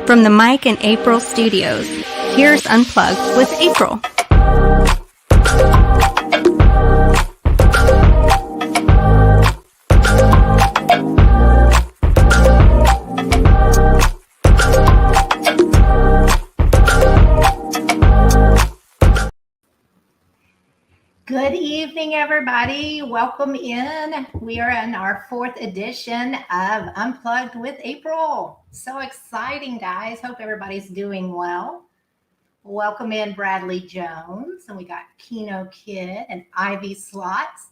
From the Mike and April studios, here's Unplugged with April. Good evening, everybody. Welcome in. We are in our 4th edition of Unplugged with April. So exciting, guys. Hope everybody's doing well. Welcome in Bradley Jones. And we got Keno Kid and Ivy Slots.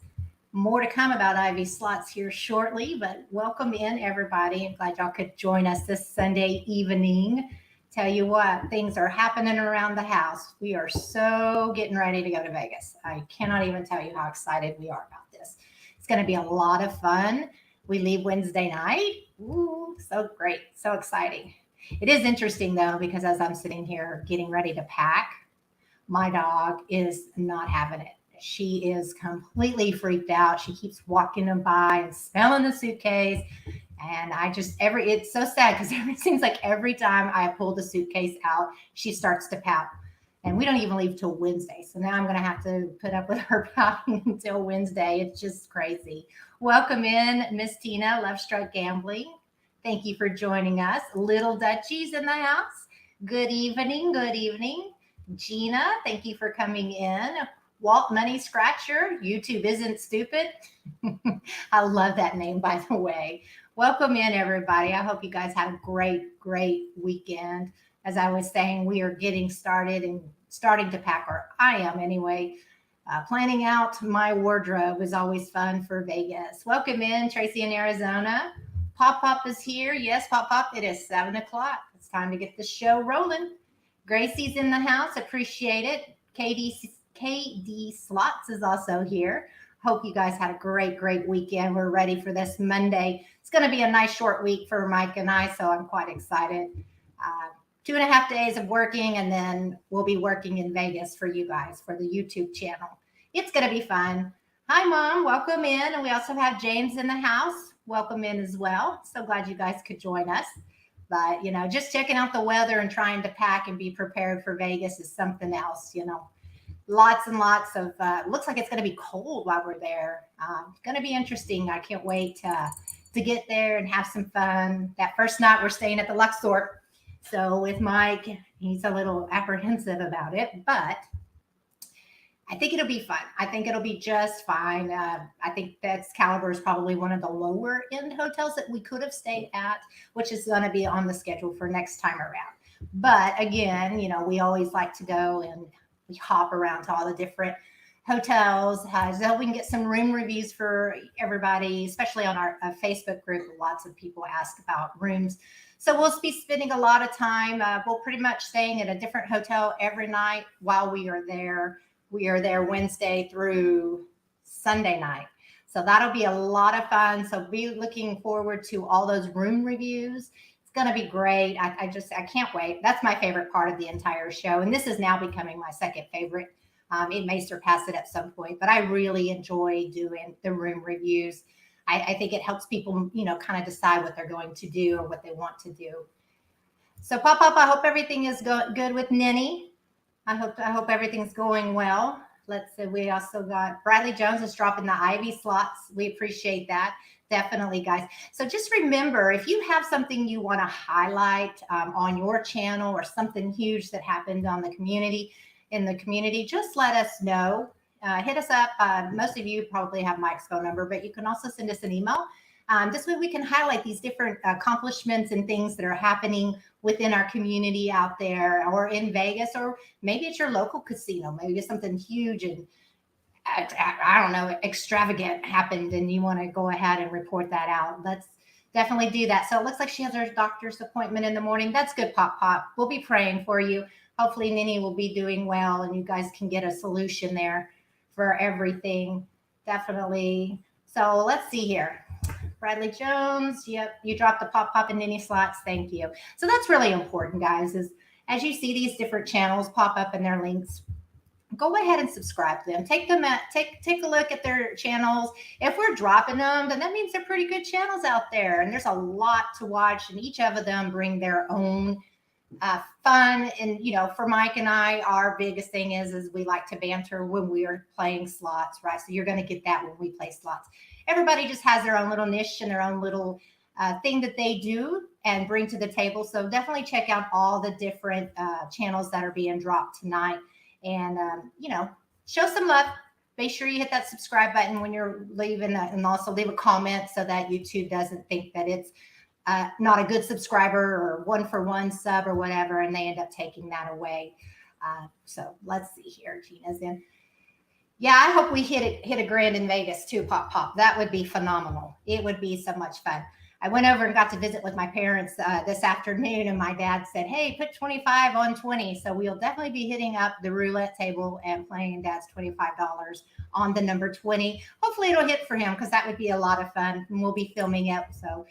More to come about Ivy Slots here shortly, but welcome in, everybody. I'm glad y'all could join us this Sunday evening. Tell you what, things are happening around the house. We are so getting ready to go to Vegas. I cannot even tell you how excited we are about this. It's going to be a lot of fun. We leave Wednesday night. Ooh, so great. So exciting. It is interesting, though, because as I'm sitting here getting ready to pack, my dog is not having it. She is completely freaked out. She keeps walking by and smelling the suitcase. And it's so sad because it seems like every time I pull the suitcase out, she starts to pout. And we don't even leave till Wednesday. So now I'm going to have to put up with her pouting until Wednesday. It's just crazy. Welcome in, Miss Tina, LoveStruck Gambling. Thank you for joining us. Little Dutchie's in the house. Good evening. Good evening. Gina, thank you for coming in. Walt Money Scratcher, YouTube isn't stupid. I love that name, by the way. Welcome in, everybody. I hope you guys had a great, great weekend. As I was saying, we are getting started and starting to pack, or I am anyway. Planning out my wardrobe is always fun for Vegas. Welcome in, Tracy in Arizona. Pop Pop is here. Yes, Pop Pop, it is 7 o'clock. It's time to get the show rolling. Gracie's in the house. Appreciate it. KD Slots is also here. Hope you guys had a great, great weekend. We're ready for this Monday. It's going to be a nice short week for Mike and I, so I'm quite excited. 2.5 days of working, and then we'll be working in Vegas for you guys for the YouTube channel. It's going to be fun. Hi, Mom. Welcome in. And we also have James in the house. Welcome in as well. So glad you guys could join us. But, just checking out the weather and trying to pack and be prepared for Vegas is something else, Lots and lots of, looks like it's going to be cold while we're there. It's going to be interesting. I can't wait to get there and have some fun. That first night we're staying at the Luxor. So with Mike, he's a little apprehensive about it, but I think it'll be fun. I think it'll be just fine. I think that's Caliber is probably one of the lower end hotels that we could have stayed at, which is going to be on the schedule for next time around. But again, we always like to go and we hop around to all the different hotels so we can get some room reviews for everybody, especially on our Facebook group. Lots of people ask about rooms. So we'll be spending a lot of time. We'll pretty much staying at a different hotel every night while we are there. We are there Wednesday through Sunday night. So that'll be a lot of fun. So be looking forward to all those room reviews. Going to be great. I can't wait. That's my favorite part of the entire show. And this is now becoming my second favorite. It may surpass it at some point, but I really enjoy doing the room reviews. I think it helps people, kind of decide what they're going to do or what they want to do. So Pop, I hope everything is good with Ninny. I hope everything's going well. Let's see. We also got Bradley Jones is dropping the Ivy Slots. We appreciate that. Definitely, guys. So just remember, if you have something you want to highlight on your channel or something huge that happened in the community, just let us know. Hit us up. Most of you probably have Mike's phone number, but you can also send us an email. This way we can highlight these different accomplishments and things that are happening within our community out there or in Vegas, or maybe it's your local casino. Maybe it's something huge and I don't know, extravagant happened and you want to go ahead and report that out. Let's definitely do that. So it looks like she has her doctor's appointment in the morning. That's good, Pop. We'll be praying for you. Hopefully Ninny will be doing well and you guys can get a solution there for everything. Definitely. So let's see here. Bradley Jones. Yep. You dropped the Pop and Ninny Slots. Thank you. So that's really important, guys, is as you see these different channels pop up in their links, go ahead and subscribe to them. Take a look at their channels. If we're dropping them, then that means they're pretty good channels out there. And there's a lot to watch, and each of them bring their own fun. And, for Mike and I, our biggest thing is we like to banter when we are playing slots, right? So you're going to get that when we play slots. Everybody just has their own little niche and their own little thing that they do and bring to the table. So definitely check out all the different channels that are being dropped tonight. And, show some love. Make sure you hit that subscribe button when you're leaving, and also leave a comment so that YouTube doesn't think that it's not a good subscriber or 1-for-1 sub or whatever, and they end up taking that away. So let's see here. Gina's in. Yeah, I hope we hit a grand in Vegas too, Pop. That would be phenomenal. It would be so much fun. I went over and got to visit with my parents this afternoon, and my dad said, hey, put 25 on 20. So we'll definitely be hitting up the roulette table and playing Dad's $25 on the number 20. Hopefully it'll hit for him, because that would be a lot of fun, and we'll be filming it. So,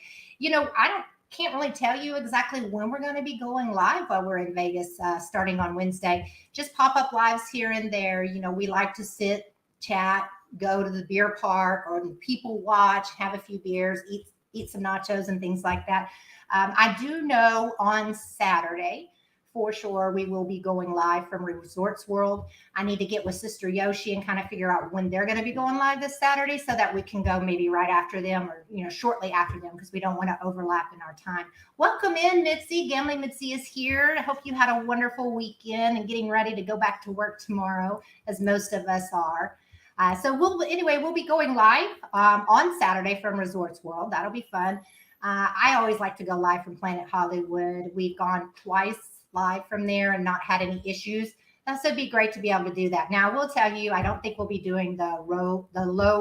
can't really tell you exactly when we're going to be going live while we're in Vegas, starting on Wednesday. Just pop-up lives here and there. We like to sit, chat, go to the beer park, or people watch, have a few beers, eat some nachos and things like that. I do know on Saturday, for sure, we will be going live from Resorts World. I need to get with Sister Yoshi and kind of figure out when they're going to be going live this Saturday, so that we can go maybe right after them, or shortly after them, because we don't want to overlap in our time. Welcome in, Mitzi. Gambling Mitzi is here. I hope you had a wonderful weekend and getting ready to go back to work tomorrow, as most of us are. So we'll be going live on Saturday from Resorts World. That'll be fun. I always like to go live from Planet Hollywood. We've gone twice live from there and not had any issues. So it'd be great to be able to do that. Now, I will tell you, I don't think we'll be doing the low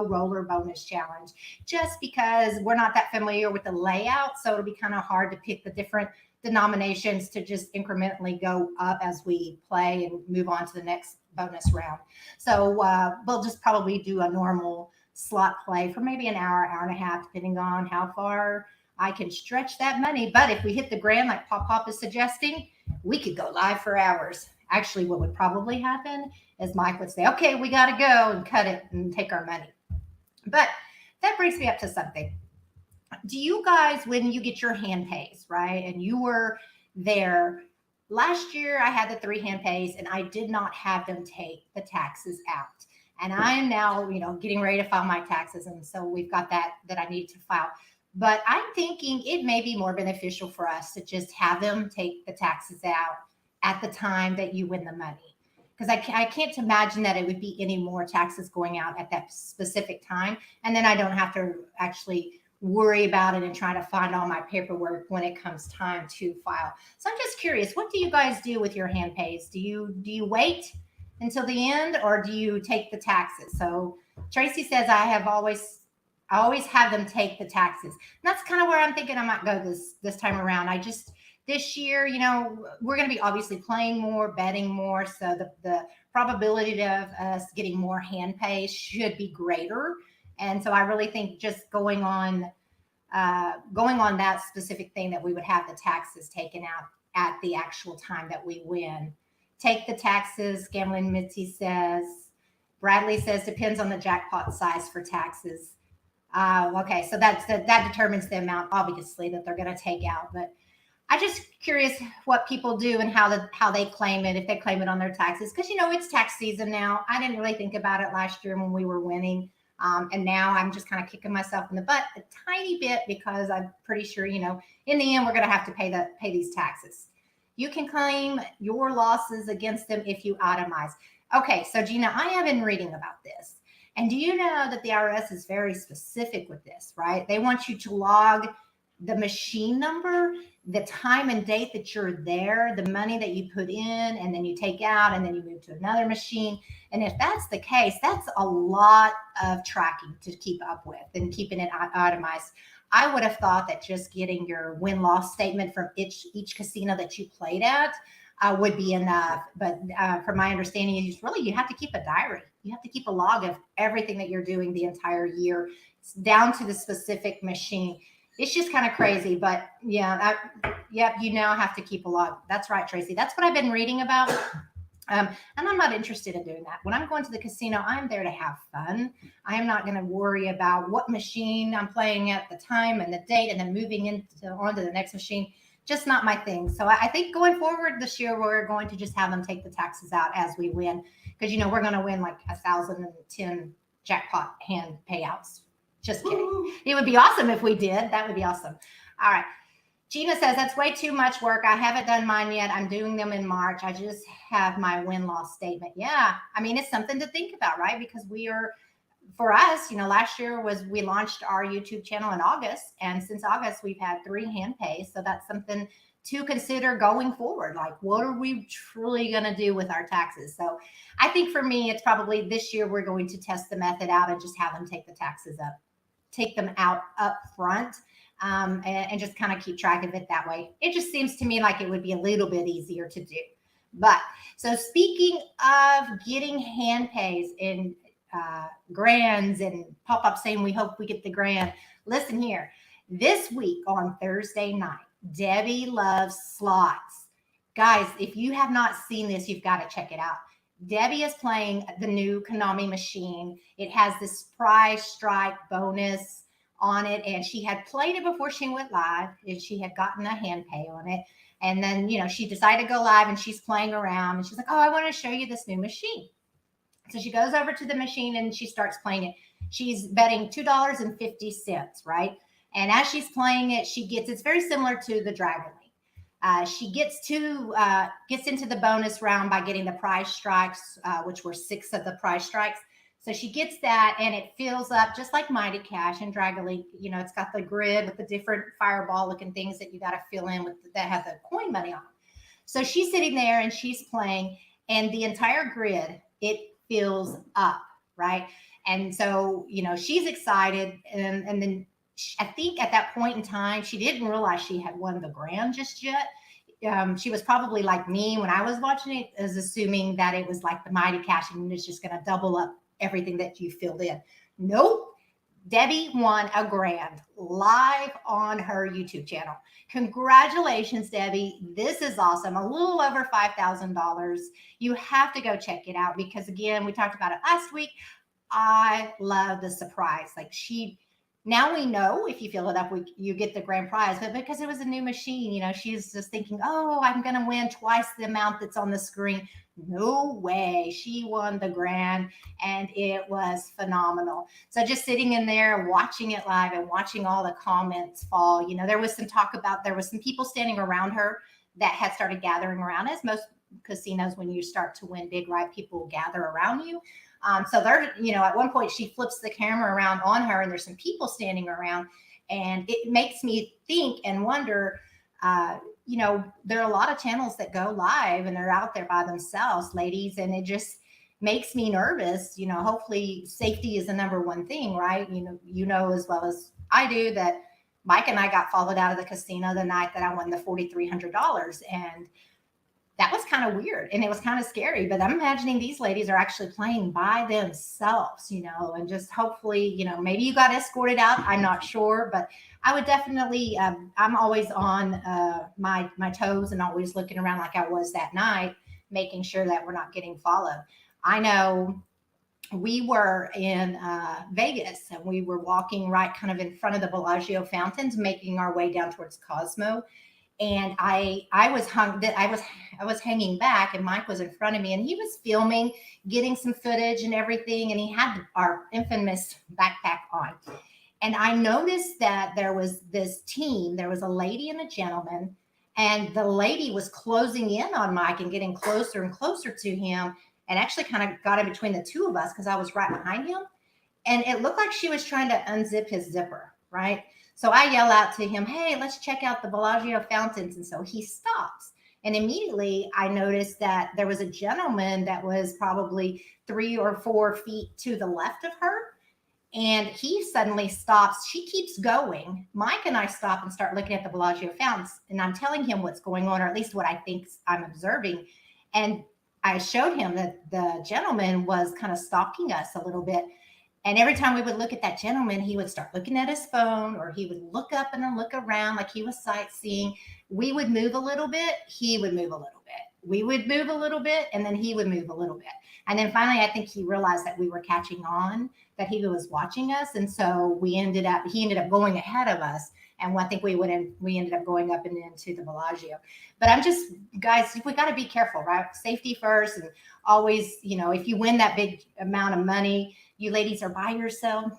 roller bonus challenge, just because we're not that familiar with the layout. So it'll be kind of hard to pick the different denominations to just incrementally go up as we play and move on to the next bonus round. So we'll just probably do a normal slot play for maybe an hour and a half, depending on how far I can stretch that money. But if we hit the grand, like Pop is suggesting, we could go live for hours. Actually, what would probably happen is Mike would say, okay, we got to go, and cut it and take our money. But that brings me up to something. Do you guys, when you get your hand pays, right, and you were there last year, I had the 3 hand pays, and I did not have them take the taxes out. And I am now, getting ready to file my taxes. And so we've got that I need to file. But I'm thinking it may be more beneficial for us to just have them take the taxes out at the time that you win the money. Because I can't imagine that it would be any more taxes going out at that specific time. And then I don't have to actually worry about it and try to find all my paperwork when it comes time to file. So I'm just curious, what do you guys do with your hand pays? Do you wait until the end, or do you take the taxes? So Tracy says, I always have them take the taxes. And that's kind of where I'm thinking I might go this time around. This year, we're going to be obviously playing more, betting more. So the probability of us getting more hand pays should be greater. And so I really think just going on that specific thing, that we would have the taxes taken out at the actual time that we win. Take the taxes, Gambling Mitzi says. Bradley says depends on the jackpot size for taxes. Okay, so that determines the amount, obviously, that they're going to take out. But I'm just curious what people do and how they claim it, if they claim it on their taxes. Because, it's tax season now. I didn't really think about it last year when we were winning. And now I'm just kind of kicking myself in the butt a tiny bit, because I'm pretty sure, in the end, we're going to have to pay these taxes. You can claim your losses against them if you itemize. Okay, so Gina, I have been reading about this. And do you know that the IRS is very specific with this, right? They want you to log the machine number, the time and date that you're there, the money that you put in, and then you take out, and then you move to another machine. And if that's the case, that's a lot of tracking to keep up with and keeping it itemized. I would have thought that just getting your win-loss statement from each casino that you played at would be enough. But from my understanding, is really you have to keep a diary. You have to keep a log of everything that you're doing the entire year, down to the specific machine. It's just kind of crazy, but yeah, you now have to keep a log. That's right, Tracy. That's what I've been reading about. And I'm not interested in doing that. When I'm going to the casino, I'm there to have fun. I am not going to worry about what machine I'm playing at the time and the date, and then moving on to the next machine. just not my thing. So I think going forward this year, we're going to just have them take the taxes out as we win. Because, we're going to win like 1,010 jackpot hand payouts. Just kidding. Ooh. It would be awesome if we did. That would be awesome. All right. Gina says, that's way too much work. I haven't done mine yet. I'm doing them in March. I just have my win-loss statement. Yeah. I mean, it's something to think about, right? Because for us, last year we launched our YouTube channel in August. And since August, we've had 3 hand pays. So that's something to consider going forward. Like, what are we truly going to do with our taxes? So I think for me, it's probably this year we're going to test the method out and just have them take them out up front. And just kind of keep track of it that way. It just seems to me like it would be a little bit easier to do. But so speaking of getting hand pays and grands and pop-up saying we hope we get the grand, listen here. This week on Thursday night, Debbie Loves Slots. Guys, if you have not seen this, you've got to check it out. Debbie is playing the new Konami machine. It has this prize strike bonus on it, and she had played it before she went live, and she had gotten a hand pay on it. And then, she decided to go live, and she's playing around, and she's like, oh, I want to show you this new machine. So she goes over to the machine, and she starts playing it. She's betting $2.50, right? And as she's playing it, it's very similar to the Dragon League. She gets into the bonus round by getting the prize strikes, which were 6 of the prize strikes. So she gets that, and it fills up just like Mighty Cash and Dragon League. It's got the grid with the different fireball looking things that you got to fill in that have the coin money on. So she's sitting there and she's playing, and the entire grid, it fills up, right? And so, she's excited. And then I think at that point in time, she didn't realize she had won the grand just yet. She was probably like me when I was watching it, is assuming that it was like the Mighty Cash and it's just going to double up everything that you filled in. Nope. Debbie won a grand live on her YouTube channel. Congratulations, Debbie. This is awesome. A little over $5,000. You have to go check it out because, again, we talked about it last week. I love the surprise. Now we know if you fill it up, you get the grand prize. But because it was a new machine, she's just thinking, oh, I'm going to win twice the amount that's on the screen. No way. She won the grand, and it was phenomenal. So just sitting in there, watching it live and watching all the comments fall, there was some talk about, there was some people standing around her that had started gathering around. As most casinos, when you start to win big, right, people gather around you. So they're, at one point she flips the camera around on her and there's some people standing around, and it makes me think and wonder, there are a lot of channels that go live and they're out there by themselves, ladies. And it just makes me nervous. Hopefully safety is the number one thing, right? As well as I do that Mike and I got followed out of the casino the night that I won the $4,300. And that was kind of weird and it was kind of scary, but I'm imagining these ladies are actually playing by themselves, and just hopefully, maybe you got escorted out. I'm not sure, but I would definitely, I'm always on my toes and always looking around like I was that night, making sure that we're not getting followed. I know we were in Vegas and we were walking right kind of in front of the Bellagio fountains, making our way down towards Cosmo. And I was hanging back and Mike was in front of me and he was filming, getting some footage and everything. And he had our infamous backpack on. And I noticed that there was this team, there was a lady and a gentleman, and the lady was closing in on Mike and getting closer and closer to him, and actually kind of got in between the two of us because I was right behind him. And it looked like she was trying to unzip his zipper, right? So I yell out to him, hey, let's check out the Bellagio fountains. And so he stops. And immediately I noticed that there was a gentleman that was probably 3 or 4 feet to the left of her. And he suddenly stops. She keeps going. Mike and I stop and start looking at the Bellagio fountains. And I'm telling him what's going on, or at least what I think I'm observing. And I showed him that the gentleman was kind of stalking us a little bit. And every time we would look at that gentleman, he would start looking at his phone, or he would look up and then look around like he was sightseeing. We would move a little bit. He would move a little bit. We would move a little bit, and then he would move a little bit. And then finally, I think he realized that we were catching on, that he was watching us. And so he ended up going ahead of us. And I think we ended up going up and into the Bellagio. But I'm just, guys, we got to be careful, right? Safety first, and always, if you win that big amount of money, you ladies are by yourself,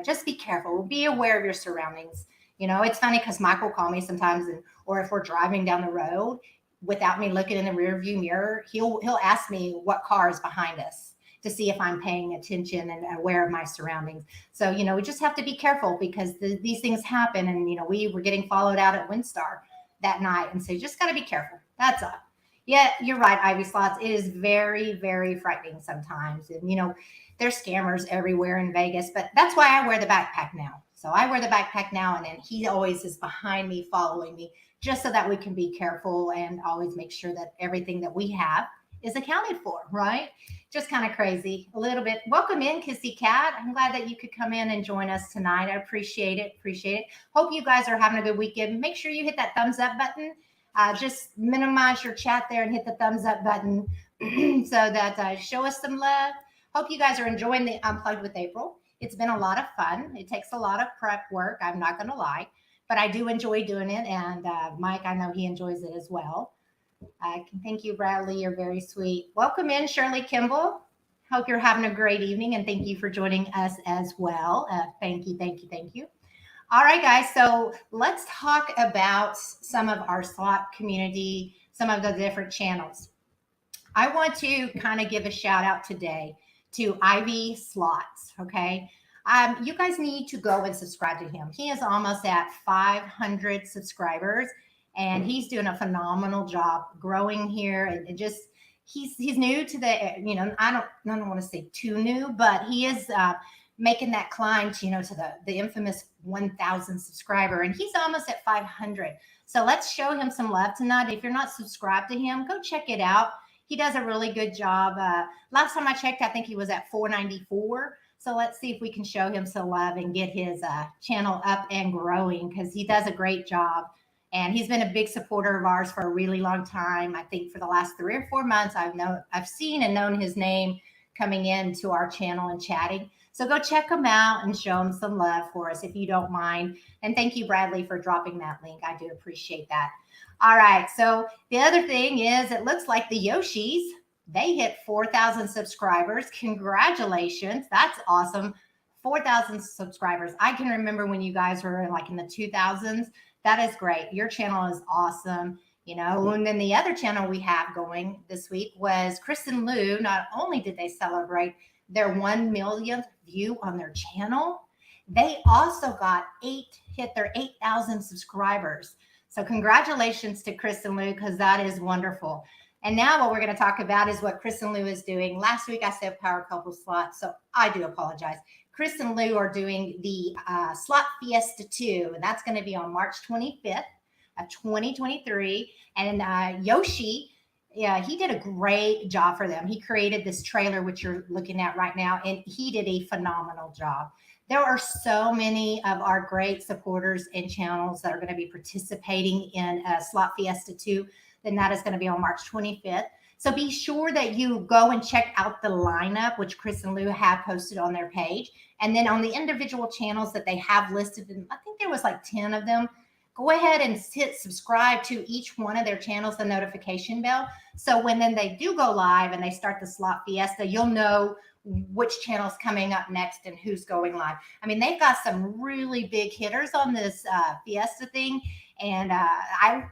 just be careful. Be aware of your surroundings. It's funny because Michael will call me sometimes, or if we're driving down the road without me looking in the rear view mirror, he'll ask me what car is behind us to see if I'm paying attention and aware of my surroundings. So, we just have to be careful because these things happen. And, we were getting followed out at WinStar that night. And so you just got to be careful. That's all. Yeah, you're right, Ivy Slots. It is very, very frightening sometimes. And, there's scammers everywhere in Vegas, but that's why I wear the backpack now. So I wear the backpack now, and then he always is behind me, following me, just so that we can be careful and always make sure that everything that we have is accounted for, right? Just kind of crazy a little bit. Welcome in, Kissy Cat. I'm glad that you could come in and join us tonight. I appreciate it. Hope you guys are having a good weekend. Make sure you hit that thumbs up button. Just minimize your chat there and hit the thumbs up button so that show us some love. Hope you guys are enjoying the Unplugged with April. It's been a lot of fun. It takes a lot of prep work. I'm not going to lie, but I do enjoy doing it. And Mike, I know he enjoys it as well. Thank you, Bradley. You're very sweet. Welcome in, Shirley Kimball. Hope you're having a great evening, and thank you for joining us as well. Thank you. All right, guys. So let's talk about some of our slot community, some of the different channels. I want to kind of give a shout out today to Ivy Slots. Okay. You guys need to go and subscribe to him. He is almost at 500 subscribers, and he's doing a phenomenal job growing here. And just, he's new to the, I don't want to say too new, but he is making that climb to, to the infamous 1,000 subscriber, and he's almost at 500. So let's show him some love tonight. If you're not subscribed to him, go check it out. He does a really good job. Last time I checked, I think he was at 494. So let's see if we can show him some love and get his channel up and growing, because he does a great job. And he's been a big supporter of ours for a really long time. I think for the last 3 or 4 months, I've seen and known his name coming into our channel and chatting. So go check him out and show him some love for us if you don't mind. And thank you, Bradley, for dropping that link. I do appreciate that. All right. So the other thing is, it looks like the Yoshis, they hit 4,000 subscribers. Congratulations. That's awesome. 4,000 subscribers. I can remember when you guys were like in the 2000s. That is great. Your channel is awesome. And then the other channel we have going this week was Chris and Lou. Not only did they celebrate their 1 millionth view on their channel, they also hit their 8,000 subscribers. So congratulations to Chris and Lou, because that is wonderful. And now what we're going to talk about is what Chris and Lou is doing. Last week I said Power Couple Slot, so I do apologize. Chris and Lou are doing the Slot Fiesta 2, and that's going to be on March 25th of 2023. And Yoshi, he did a great job for them. He created this trailer, which you're looking at right now, and he did a phenomenal job. There are so many of our great supporters and channels that are going to be participating in Slot Fiesta 2. Then that is going to be on March 25th. So be sure that you go and check out the lineup, which Chris and Lou have posted on their page. And then on the individual channels that they have listed, and I think there was like 10 of them, go ahead and hit subscribe to each one of their channels, the notification bell. So when then they do go live and they start the Slot Fiesta, you'll know which channel's coming up next and who's going live. I mean, they've got some really big hitters on this Fiesta thing. And I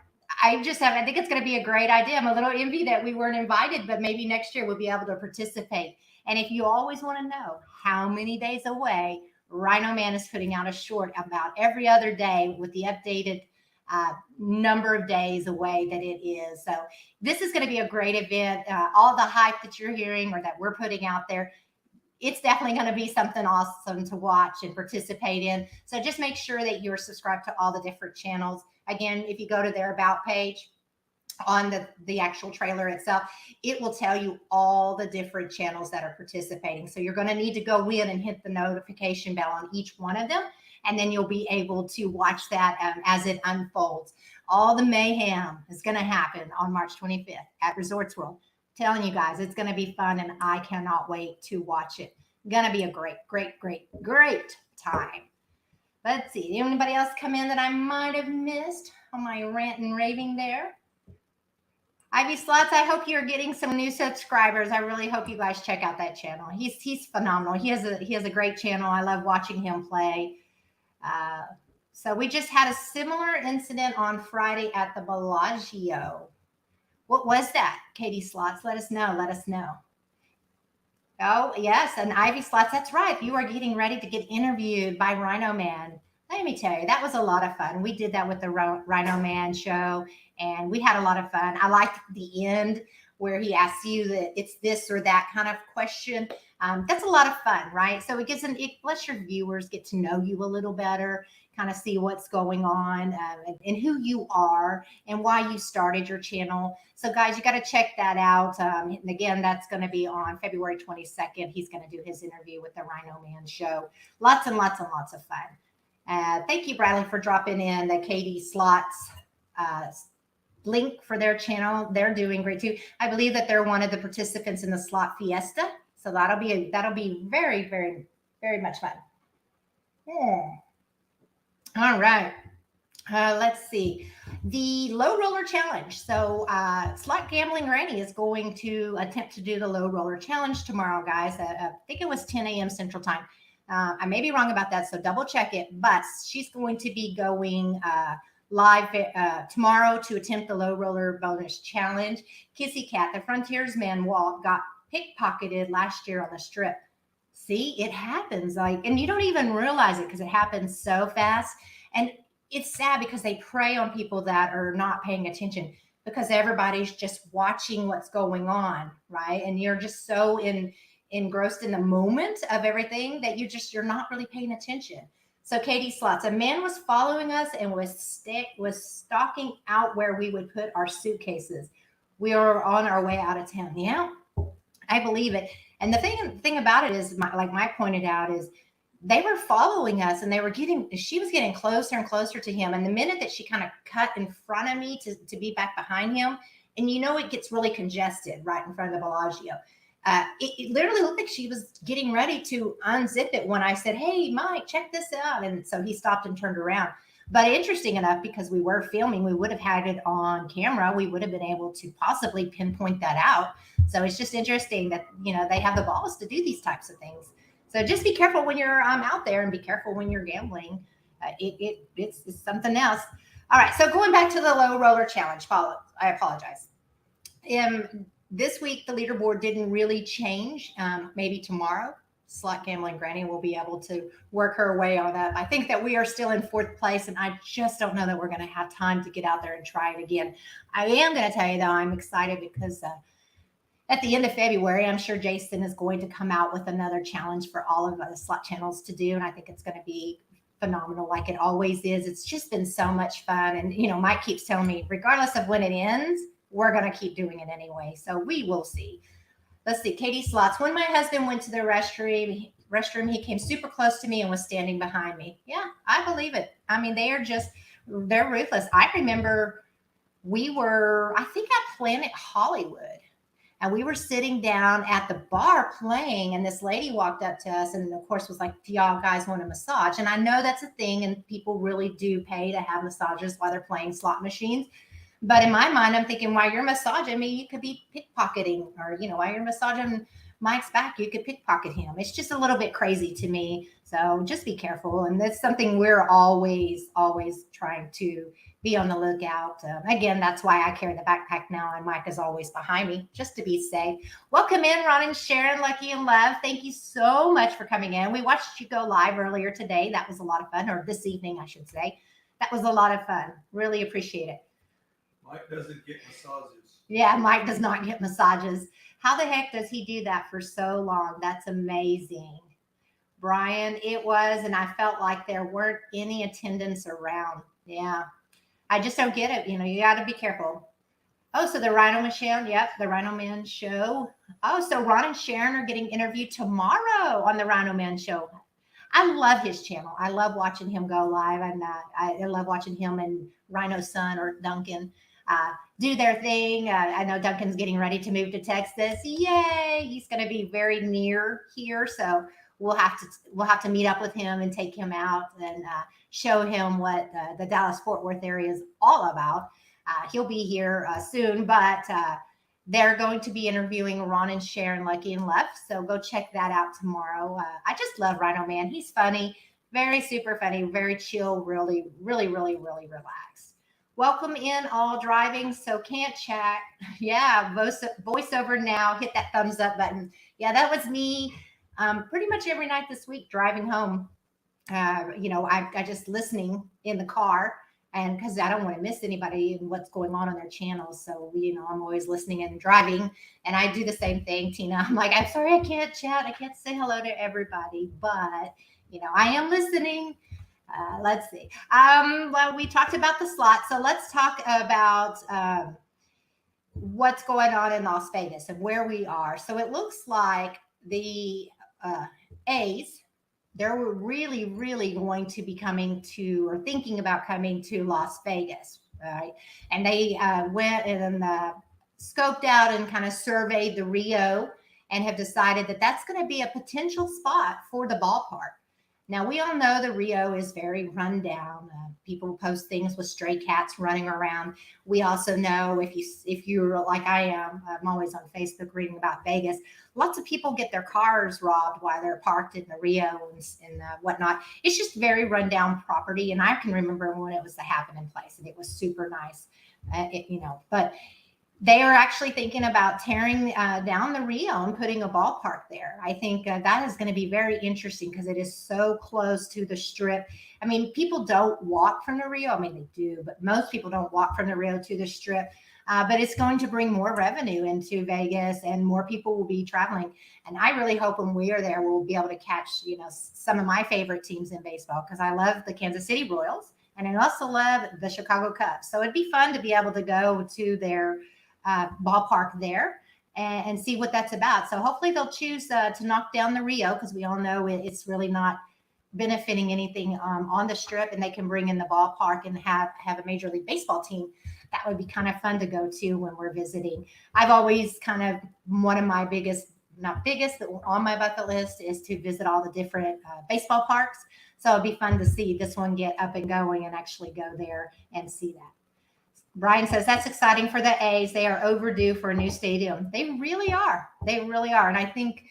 think it's going to be a great idea. I'm a little envy that we weren't invited, but maybe next year we'll be able to participate. And if you always want to know how many days away, Rhino Man is putting out a short about every other day with the updated number of days away that it is. So this is going to be a great event. All the hype that you're hearing or that we're putting out there, it's definitely going to be something awesome to watch and participate in. So just make sure that you're subscribed to all the different channels. Again, if you go to their About page on the actual trailer itself, it will tell you all the different channels that are participating. So you're going to need to go in and hit the notification bell on each one of them, and then you'll be able to watch that as it unfolds. All the mayhem is going to happen on March 25th at Resorts World. Telling you guys, it's going to be fun, and I cannot wait to watch it. Going to be a great time. Let's see. Anybody else come in that I might have missed on my rant and raving there? Ivy Slots, I hope you're getting some new subscribers. I really hope you guys check out that channel. He's phenomenal. He has a great channel. I love watching him play. So we just had a similar incident on Friday at the Bellagio. What was that, Katie Slots? Let us know. Let us know. Oh, yes, and Ivy Slots, that's right. You are getting ready to get interviewed by Rhino Man. Let me tell you, that was a lot of fun. We did that with the Rhino Man show, and we had a lot of fun. I liked the end where he asks you that it's this or that kind of question. That's a lot of fun, right? So it lets your viewers get to know you a little better, kind of see what's going on and who you are and why you started your channel. So guys, you got to check that out. And again, that's going to be on February 22nd. He's going to do his interview with the Rhino Man show. Lots and lots and lots of fun. Thank you, Bradley, for dropping in the Katie Slots link for their channel. They're doing great too. I believe that they're one of the participants in the slot fiesta. So that'll be very, very, very much fun. Yeah. All right. Let's see. The low roller challenge. So Slot Gambling Granny is going to attempt to do the low roller challenge tomorrow, guys. I think it was 10 a.m. Central Time. I may be wrong about that, so double check it. But she's going to be going live tomorrow to attempt the low roller bonus challenge. Kissy Cat, the frontiersman walk, got pickpocketed last year on the Strip. See, it happens and you don't even realize it because it happens so fast. And it's sad because they prey on people that are not paying attention because everybody's just watching what's going on, right? And you're just so engrossed in the moment of everything that you're not really paying attention. So Katie Slots, a man was following us and was stalking out where we would put our suitcases. We were on our way out of town. Yeah, I believe it. And the thing about it is, like Mike pointed out, is they were following us and she was getting closer and closer to him. And the minute that she kind of cut in front of me to be back behind him, and it gets really congested right in front of the Bellagio. It literally looked like she was getting ready to unzip it when I said, "Hey, Mike, check this out." And so he stopped and turned around. But interesting enough, because we were filming, we would have had it on camera. We would have been able to possibly pinpoint that out. So it's just interesting that, they have the balls to do these types of things. So just be careful when you're out there and be careful when you're gambling. It's something else. All right. So going back to the low roller challenge, I apologize. This week, the leaderboard didn't really change. Maybe tomorrow, Slot Gambling Granny will be able to work her way on up. I think that we are still in 4th place, and I just don't know that we're going to have time to get out there and try it again. I am going to tell you, though, I'm excited because at the end of February, I'm sure Jason is going to come out with another challenge for all of the slot channels to do, and I think it's going to be phenomenal like it always is. It's just been so much fun, and, Mike keeps telling me, regardless of when it ends, we're going to keep doing it anyway. So we will see. Let's see. Katie Slots. When my husband went to the restroom, he came super close to me and was standing behind me. Yeah, I believe it. I mean, they're ruthless. I remember I think at Planet Hollywood, and we were sitting down at the bar playing, and this lady walked up to us and, of course, was like, "Do y'all guys want a massage?" And I know that's a thing, and people really do pay to have massages while they're playing slot machines. But in my mind, I'm thinking, while you're massaging me, you could be pickpocketing, or, while you're massaging Mike's back, you could pickpocket him. It's just a little bit crazy to me. So just be careful. And that's something we're always, always trying to be on the lookout. Again, that's why I carry the backpack now, and Mike is always behind me, just to be safe. Welcome in, Ron and Sharon, Lucky and Love. Thank you so much for coming in. We watched you go live earlier today. That was a lot of fun, or this evening, I should say. That was a lot of fun. Really appreciate it. Mike doesn't get massages. Yeah, Mike does not get massages. How the heck does he do that for so long? That's amazing. Brian, it was, and I felt like there weren't any attendants around. Yeah, I just don't get it. You got to be careful. Oh, so the Rhino Man, yep, the Rhino Man show. Oh, so Ron and Sharon are getting interviewed tomorrow on the Rhino Man show. I love his channel. I love watching him go live, and I love watching him and Rhino's son, or Duncan, do their thing. I know Duncan's getting ready to move to Texas. Yay! He's going to be very near here, so we'll have to meet up with him and take him out and show him what the Dallas-Fort Worth area is all about. He'll be here soon, but they're going to be interviewing Ron and Sharon, Lucky and Left. So go check that out tomorrow. I just love Rhino Man. He's funny, very super funny, very chill, really, really, really, really relaxed. Welcome in all driving, so can't chat. Yeah, voiceover now. Hit that thumbs up button. Yeah, that was me pretty much every night this week driving home. I just listening in the car, and because I don't want to miss anybody and what's going on their channels. So, I'm always listening and driving, and I do the same thing, Tina. I'm like, I'm sorry, I can't chat. I can't say hello to everybody, but, I am listening. Let's see. Well, we talked about the slot. So let's talk about what's going on in Las Vegas and where we are. So it looks like the A's, they're really, really going to be coming to or thinking about coming to Las Vegas, right? And they went and scoped out and kind of surveyed the Rio and have decided that that's going to be a potential spot for the ballpark. Now, we all know the Rio is very run down. People post things with stray cats running around. We also know if you're like I am, I'm always on Facebook reading about Vegas. Lots of people get their cars robbed while they're parked in the Rio and whatnot. It's just very run down property. And I can remember when it was the happening place and it was super nice, but they are actually thinking about tearing down the Rio and putting a ballpark there. I think that is going to be very interesting because it is so close to the Strip. I mean, people don't walk from the Rio. I mean, they do, but most people don't walk from the Rio to the Strip. But it's going to bring more revenue into Vegas and more people will be traveling. And I really hope when we are there, we'll be able to catch, some of my favorite teams in baseball because I love the Kansas City Royals and I also love the Chicago Cubs. So it'd be fun to be able to go to their ballpark there and see what that's about. So hopefully they'll choose to knock down the Rio because we all know it's really not benefiting anything on the Strip, and they can bring in the ballpark and have a Major League Baseball team. That would be kind of fun to go to when we're visiting. I've always kind of one of my not biggest, but on my bucket list is to visit all the different baseball parks. So it'd be fun to see this one get up and going and actually go there and see that. Brian says, that's exciting for the A's. They are overdue for a new stadium. They really are. They really are. And I think,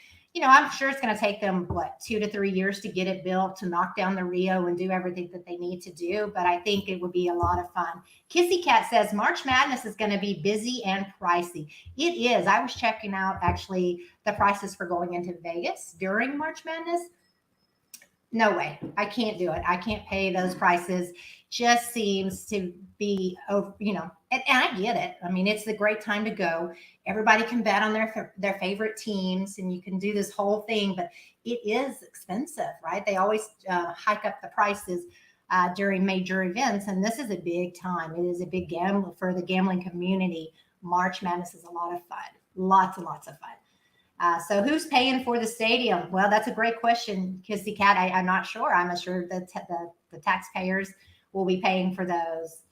I'm sure it's going to take them, 2 to 3 years to get it built, to knock down the Rio and do everything that they need to do. But I think it would be a lot of fun. Kissy Cat says, March Madness is going to be busy and pricey. It is. I was checking out, actually, the prices for going into Vegas during March Madness. No way. I can't do it. I can't pay those prices. Just seems to be, and I get it. I mean, it's the great time to go. Everybody can bet on their favorite teams and you can do this whole thing, but it is expensive, right? They always hike up the prices during major events. And this is a big time. It is a big gamble for the gambling community. March Madness is a lot of fun. Lots and lots of fun. So who's paying for the stadium? Well, that's a great question, Kissy Cat. I'm not sure. I'm not sure that the taxpayers will be paying for those.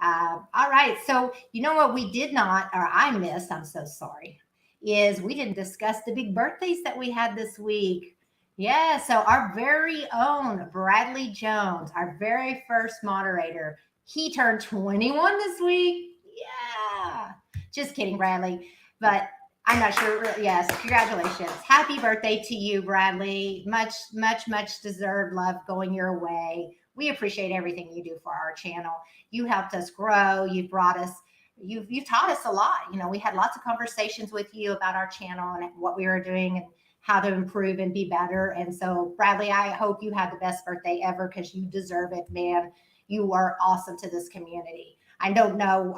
All right. So you know what we did not, or I missed, I'm so sorry, is we didn't discuss the big birthdays that we had this week. Yeah. So our very own Bradley Jones, our very first moderator, he turned 21 this week. Yeah. Just kidding, Bradley. But I'm not sure. Yes, congratulations. Happy birthday to you, Bradley. Much, much, much deserved love going your way. We appreciate everything you do for our channel. You helped us grow. You've taught us a lot. We had lots of conversations with you about our channel and what we were doing and how to improve and be better. And so, Bradley, I hope you had the best birthday ever because you deserve it, man. You are awesome to this community. I don't know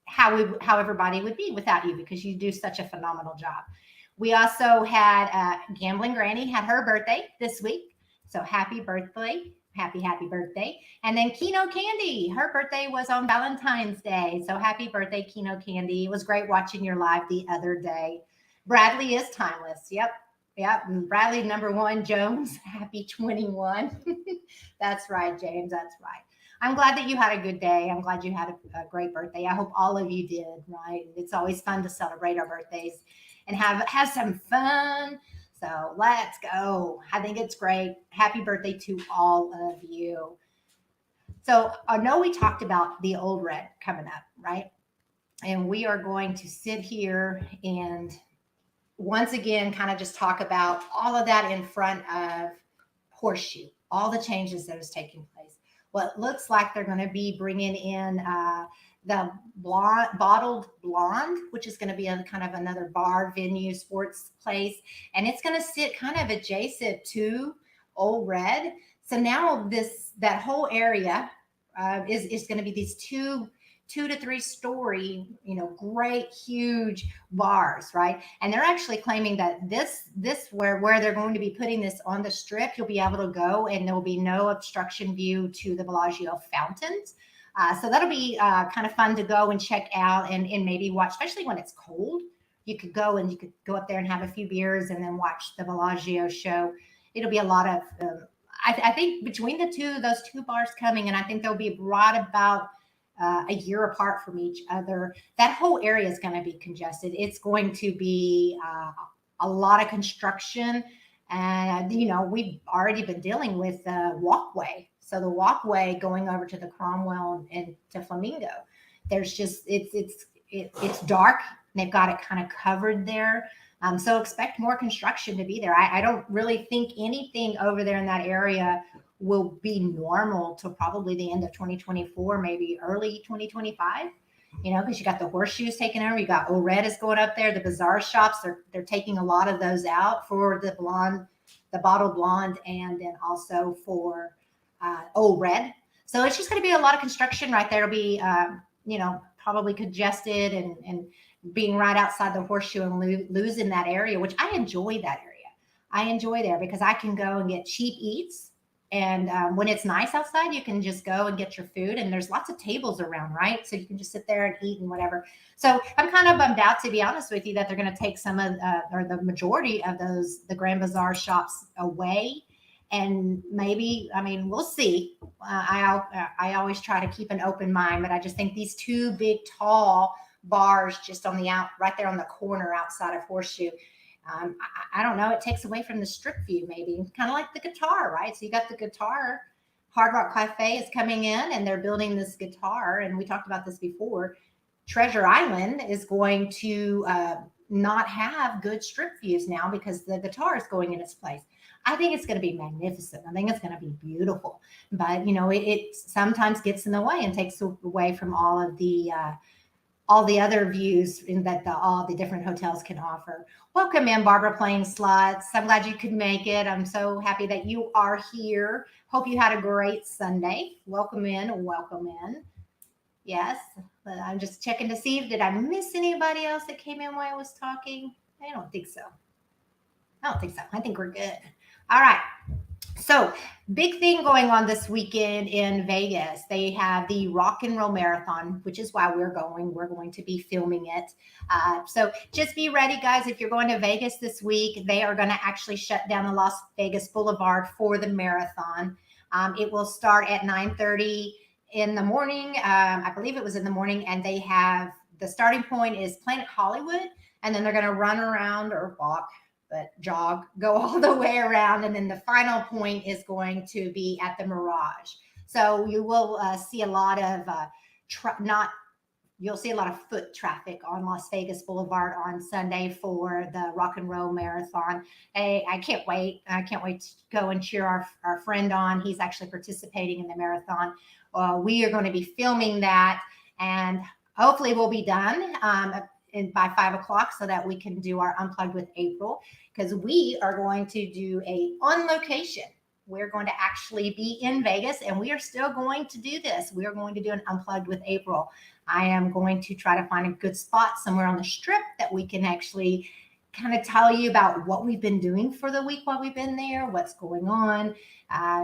how everybody would be without you because you do such a phenomenal job. We also had Gambling Granny had her birthday this week. So happy birthday. Happy birthday. And then Kino Candy, her birthday was on Valentine's Day. So happy birthday, Kino Candy. It was great watching your live the other day. Bradley is timeless. Yep. And Bradley, number 1, Jones, happy 21. That's right, James. That's right. I'm glad that you had a good day. I'm glad you had a great birthday. I hope all of you did, right? It's always fun to celebrate our birthdays and have some fun. So let's go. I think it's great. Happy birthday to all of you. So I know we talked about the Old Red coming up, right? And we are going to sit here and once again kind of just talk about all of that in front of Horseshoe, all the changes that is taking place. Well, it looks like they're going to be bringing in the bottled blonde, which is going to be a kind of another bar, venue, sports place. And it's going to sit kind of adjacent to Old Red. So now that whole area is going to be these two to three story, great, huge bars, right? And they're actually claiming that this where they're going to be putting this on the strip, you'll be able to go and there will be no obstruction view to the Bellagio fountains. So that'll be kind of fun to go and check out and maybe watch, especially when it's cold. You could go up there and have a few beers and then watch the Bellagio show. It'll be a lot of, I think between those two bars coming, and I think they'll be right about a year apart from each other. That whole area is going to be congested. It's going to be a lot of construction. And, we've already been dealing with the walkway. So the walkway going over to the Cromwell and to Flamingo, there's just, it's dark. They've got it kind of covered there. So expect more construction to be there. I don't really think anything over there in that area will be normal till probably the end of 2024, maybe early 2025, because you got the Horseshoes taking over. You got Old Red is going up there. The bazaar shops, they're taking a lot of those out for the bottled blonde, and then also for Old Red. So it's just going to be a lot of construction right there. It'll be, probably congested and being right outside the Horseshoe and losing that area, which I enjoy that area. I enjoy there because I can go and get cheap eats. And when it's nice outside, you can just go and get your food. And there's lots of tables around, right? So you can just sit there and eat and whatever. So I'm kind of bummed out, to be honest with you, that they're going to take some of, or the majority of the Grand Bazaar shops away. And maybe, we'll see. I always try to keep an open mind, but I just think these two big, tall bars just right there on the corner outside of Horseshoe, I don't know. It takes away from the strip view, maybe kind of like the guitar, right? So you got the guitar. Hard Rock Cafe is coming in and they're building this guitar. And we talked about this before. Treasure Island is going to not have good strip views now because the guitar is going in its place. I think it's going to be magnificent. I think it's going to be beautiful. But, it sometimes gets in the way and takes away from all the other views that all the different hotels can offer. Welcome in, Barbra Playing Slots. I'm glad you could make it. I'm so happy that you are here. Hope you had a great Sunday. Welcome in. Welcome in. Yes, I'm just checking to see did I miss anybody else that came in while I was talking? I don't think so. I think we're good. All right. So big thing going on this weekend in Vegas. They have the Rock and Roll Marathon, which is why we're going. We're going to be filming it. So just be ready, guys. If you're going to Vegas this week, they are going to actually shut down the Las Vegas Boulevard for the marathon. It will start at 9:30 in the morning. I believe it was in the morning. And they have the starting point is Planet Hollywood. And then they're going to run around or walk, but jog, go all the way around. And then the final point is going to be at the Mirage. So you will see a lot of you'll see a lot of foot traffic on Las Vegas Boulevard on Sunday for the Rock and Roll Marathon. I can't wait. I can't wait to go and cheer our friend on. He's actually participating in the marathon. We are going to be filming that, and hopefully we'll be done by 5 o'clock so that we can do our Unplugged with April, because we are going to do on location. We're going to actually be in Vegas, and we are still going to do this. We are going to do an Unplugged with April. I am going to try to find a good spot somewhere on the strip that we can actually kind of tell you about what we've been doing for the week while we've been there, what's going on.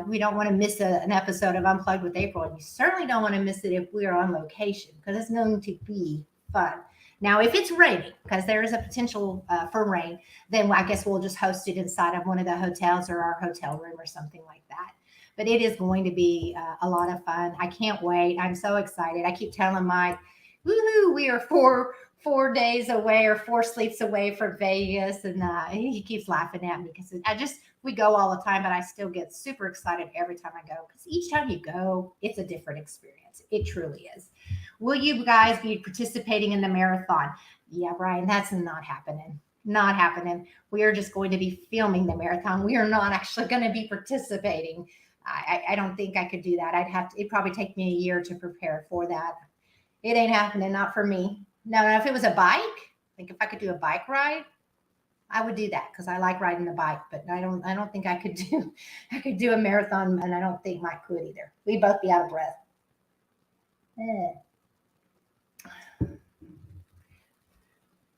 We don't want to miss an episode of Unplugged with April, and we certainly don't want to miss it if we are on location, because it's going to be fun. Now, if it's raining, because there is a potential for rain, then I guess we'll just host it inside of one of the hotels or our hotel room or something like that. But it is going to be a lot of fun. I can't wait. I'm so excited. I keep telling Mike, woohoo, we are four 4 days away or 4 sleeps away from Vegas. And he keeps laughing at me because we go all the time, but I still get super excited every time I go because each time you go, it's a different experience. It truly is. Will you guys be participating in the marathon? Yeah, Brian, that's not happening. Not happening. We are just going to be filming the marathon. We are not actually going to be participating. I don't think I could do that. It'd probably take me a year to prepare for that. It ain't happening, not for me. No, if it was a bike, like if I could do a bike ride, I would do that because I like riding the bike, but I don't think I could do a marathon, and I don't think Mike could either. We'd both be out of breath.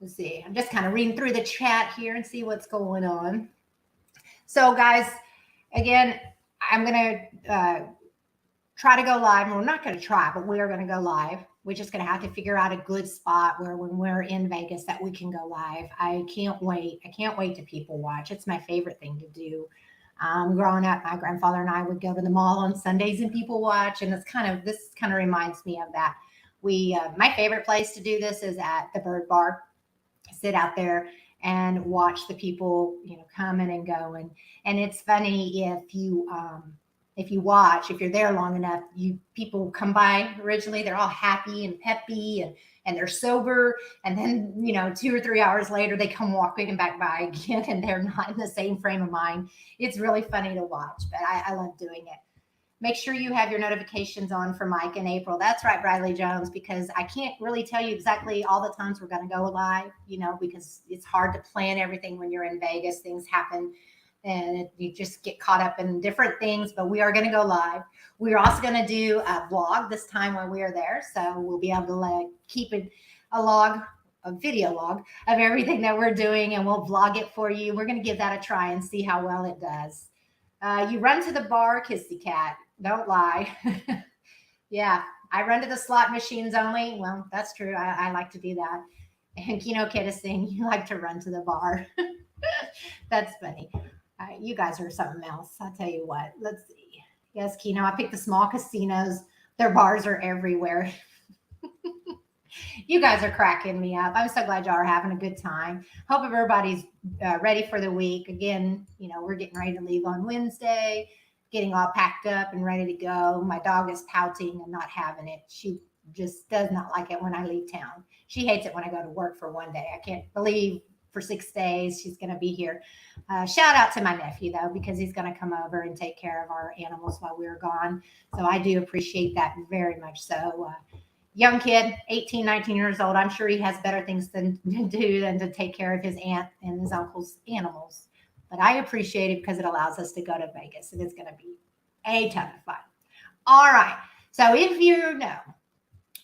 Let's see. I'm just kind of reading through the chat here and see what's going on. So guys, again, I'm going to try to go live. We're not going to try, but we are going to go live. We're just going to have to figure out a good spot where when we're in Vegas that we can go live. I can't wait. I can't wait to people watch. It's my favorite thing to do. Growing up, my grandfather and I would go to the mall on Sundays and people watch. And this kind of reminds me of that. My favorite place to do this is at the Bird Bar. Sit out there and watch the people, coming and going. And it's funny if you watch, if you're there long enough, people come by originally, they're all happy and peppy and they're sober. And then, 2 or 3 hours later, they come walking back by again and they're not in the same frame of mind. It's really funny to watch, but I love doing it. Make sure you have your notifications on for Mike and April. That's right, Bradley Jones, because I can't really tell you exactly all the times we're going to go live, because it's hard to plan everything when you're in Vegas. Things happen and you just get caught up in different things, but we are going to go live. We're also going to do a vlog this time when we are there. So we'll be able to keep a video log of everything that we're doing, and we'll vlog it for you. We're going to give that a try and see how well it does. You run to the bar, Kissy Cat. Don't lie. Yeah, I run to the slot machines only. Well, that's true. I like to do that. And Kino Kid is saying you like to run to the bar. That's funny. You guys are something else. I'll tell you what. Let's see. Yes, Kino, I picked the small casinos. Their bars are everywhere. You guys are cracking me up. I'm so glad y'all are having a good time. Hope everybody's ready for the week. Again, we're getting ready to leave on Wednesday, getting all packed up and ready to go. My dog is pouting and not having it. She just does not like it when I leave town. She hates it when I go to work for one day. I can't believe for 6 days she's going to be here. Shout out to my nephew, though, because he's going to come over and take care of our animals while we're gone. So I do appreciate that very much so. Young kid, 18, 19 years old. I'm sure he has better things to do than to take care of his aunt and his uncle's animals. But I appreciate it because it allows us to go to Vegas, and it's going to be a ton of fun. All right. So if you know,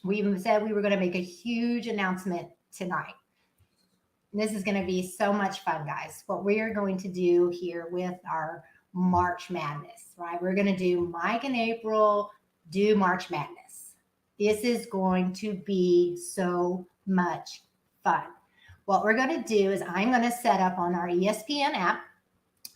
we said we were going to make a huge announcement tonight. And this is going to be so much fun, guys. What we are going to do here with our March Madness, right? We're going to do Mike and April do March Madness. This is going to be so much fun. What we're going to do is I'm going to set up on our ESPN app.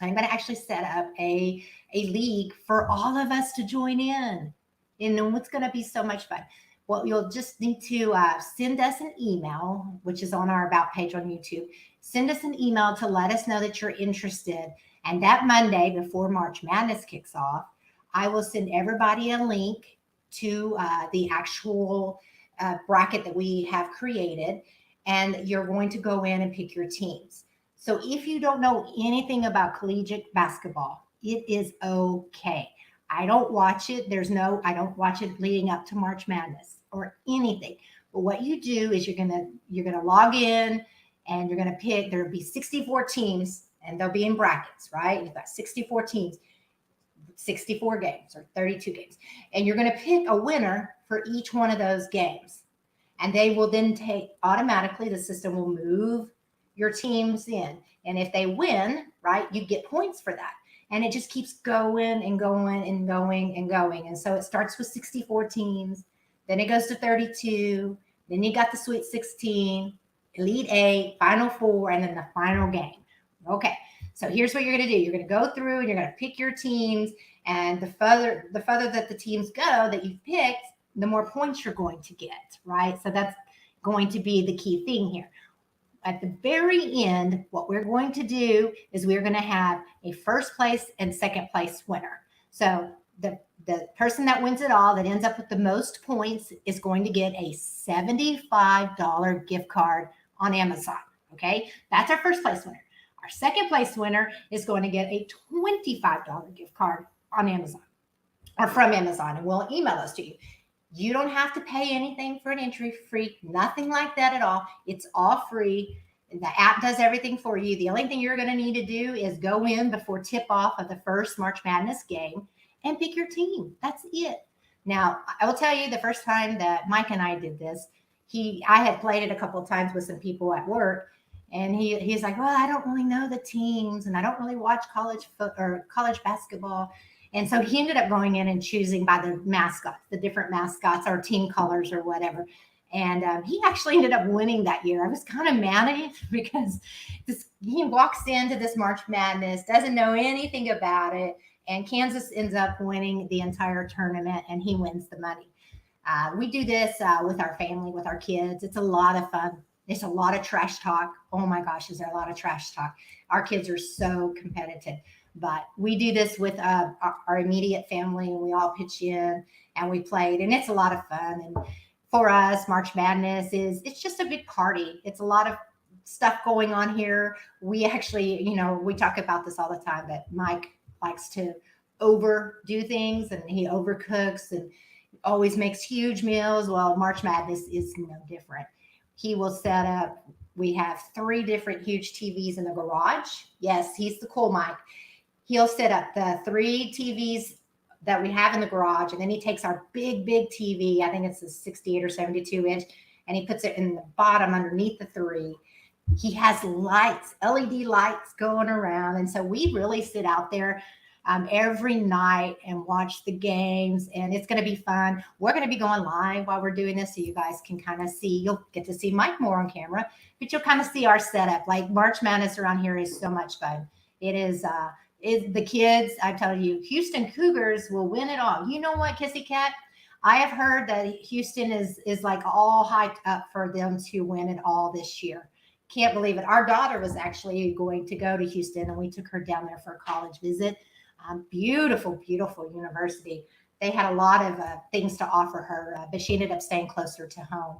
I'm going to actually set up a league for all of us to join in. And it's going to be so much fun. Well, you'll just need to send us an email, which is on our About page on YouTube. Send us an email to let us know that you're interested. And that Monday, before March Madness kicks off, I will send everybody a link to the actual bracket that we have created. And you're going to go in and pick your teams. So if you don't know anything about collegiate basketball, it is okay. I don't watch it. I don't watch it leading up to March Madness or anything. But what you do is you're gonna log in and you're gonna pick. There'll be 64 teams and they'll be in brackets, right? You've got 64 teams, 64 games or 32 games, and you're gonna pick a winner for each one of those games, and they will then automatically. The system will move your teams in, and if they win, right, you get points for that. And it just keeps going and going and going and going. And so it starts with 64 teams. Then it goes to 32. Then you got the Sweet 16, Elite 8, Final 4, and then the final game. Okay, so here's what you're going to do. You're going to go through and you're going to pick your teams. And the further that the teams go that you've picked, the more points you're going to get, right? So going to be the key thing here. At the very end, what we're going to do is we're going to have a first place and second place winner. So the person that wins it all, that ends up with the most points, is going to get a $75 gift card on Amazon. Okay, that's our first place winner. Our second place winner is going to get a $25 gift card on Amazon or from Amazon, and we'll email those to you. You don't have to pay anything for an entry fee, nothing like that at all. It's all free. The app does everything for you. The only thing you're going to need to do is go in before tip off of the first March Madness game and pick your team. That's it. Now, I will tell you, the first time that Mike and I did this, I had played it a couple of times with some people at work, and he's like, well, I don't really know the teams, and I don't really watch college basketball. And so he ended up going in and choosing by the mascots, the different mascots or team colors or whatever. And he actually ended up winning that year. I was kind of mad at him because he walks into this March Madness, doesn't know anything about it, and Kansas ends up winning the entire tournament, and he wins the money. We do this with our family, with our kids. It's a lot of fun. It's a lot of trash talk. Oh my gosh, is there a lot of trash talk? Our kids are so competitive. But we do this with our immediate family, and we all pitch in and we played, and it's a lot of fun. And for us, March Madness it's just a big party. It's a lot of stuff going on here. We actually, we talk about this all the time, that Mike likes to overdo things, and he overcooks and always makes huge meals. Well, March Madness is no different. He will set up, we have 3 different huge TVs in the garage. Yes, he's the cool Mike. He'll set up the 3 TVs that we have in the garage, and then he takes our big TV, I think it's a 68 or 72 inch, and he puts it in the bottom underneath the 3. He has lights, LED lights going around, and so we really sit out there every night and watch the games, and it's going to be fun. We're going to be going live while we're doing this, so you guys can kind of see. You'll get to see Mike more on camera, but you'll kind of see our setup. Like March Madness around here is so much fun. It is the kids, I tell you, Houston Cougars will win it all. You know what, Kissy Cat? I have heard that Houston is like all hyped up for them to win it all this year. Can't believe it. Our daughter was actually going to go to Houston, and we took her down there for a college visit. Beautiful, beautiful university. They had a lot of things to offer her, but she ended up staying closer to home.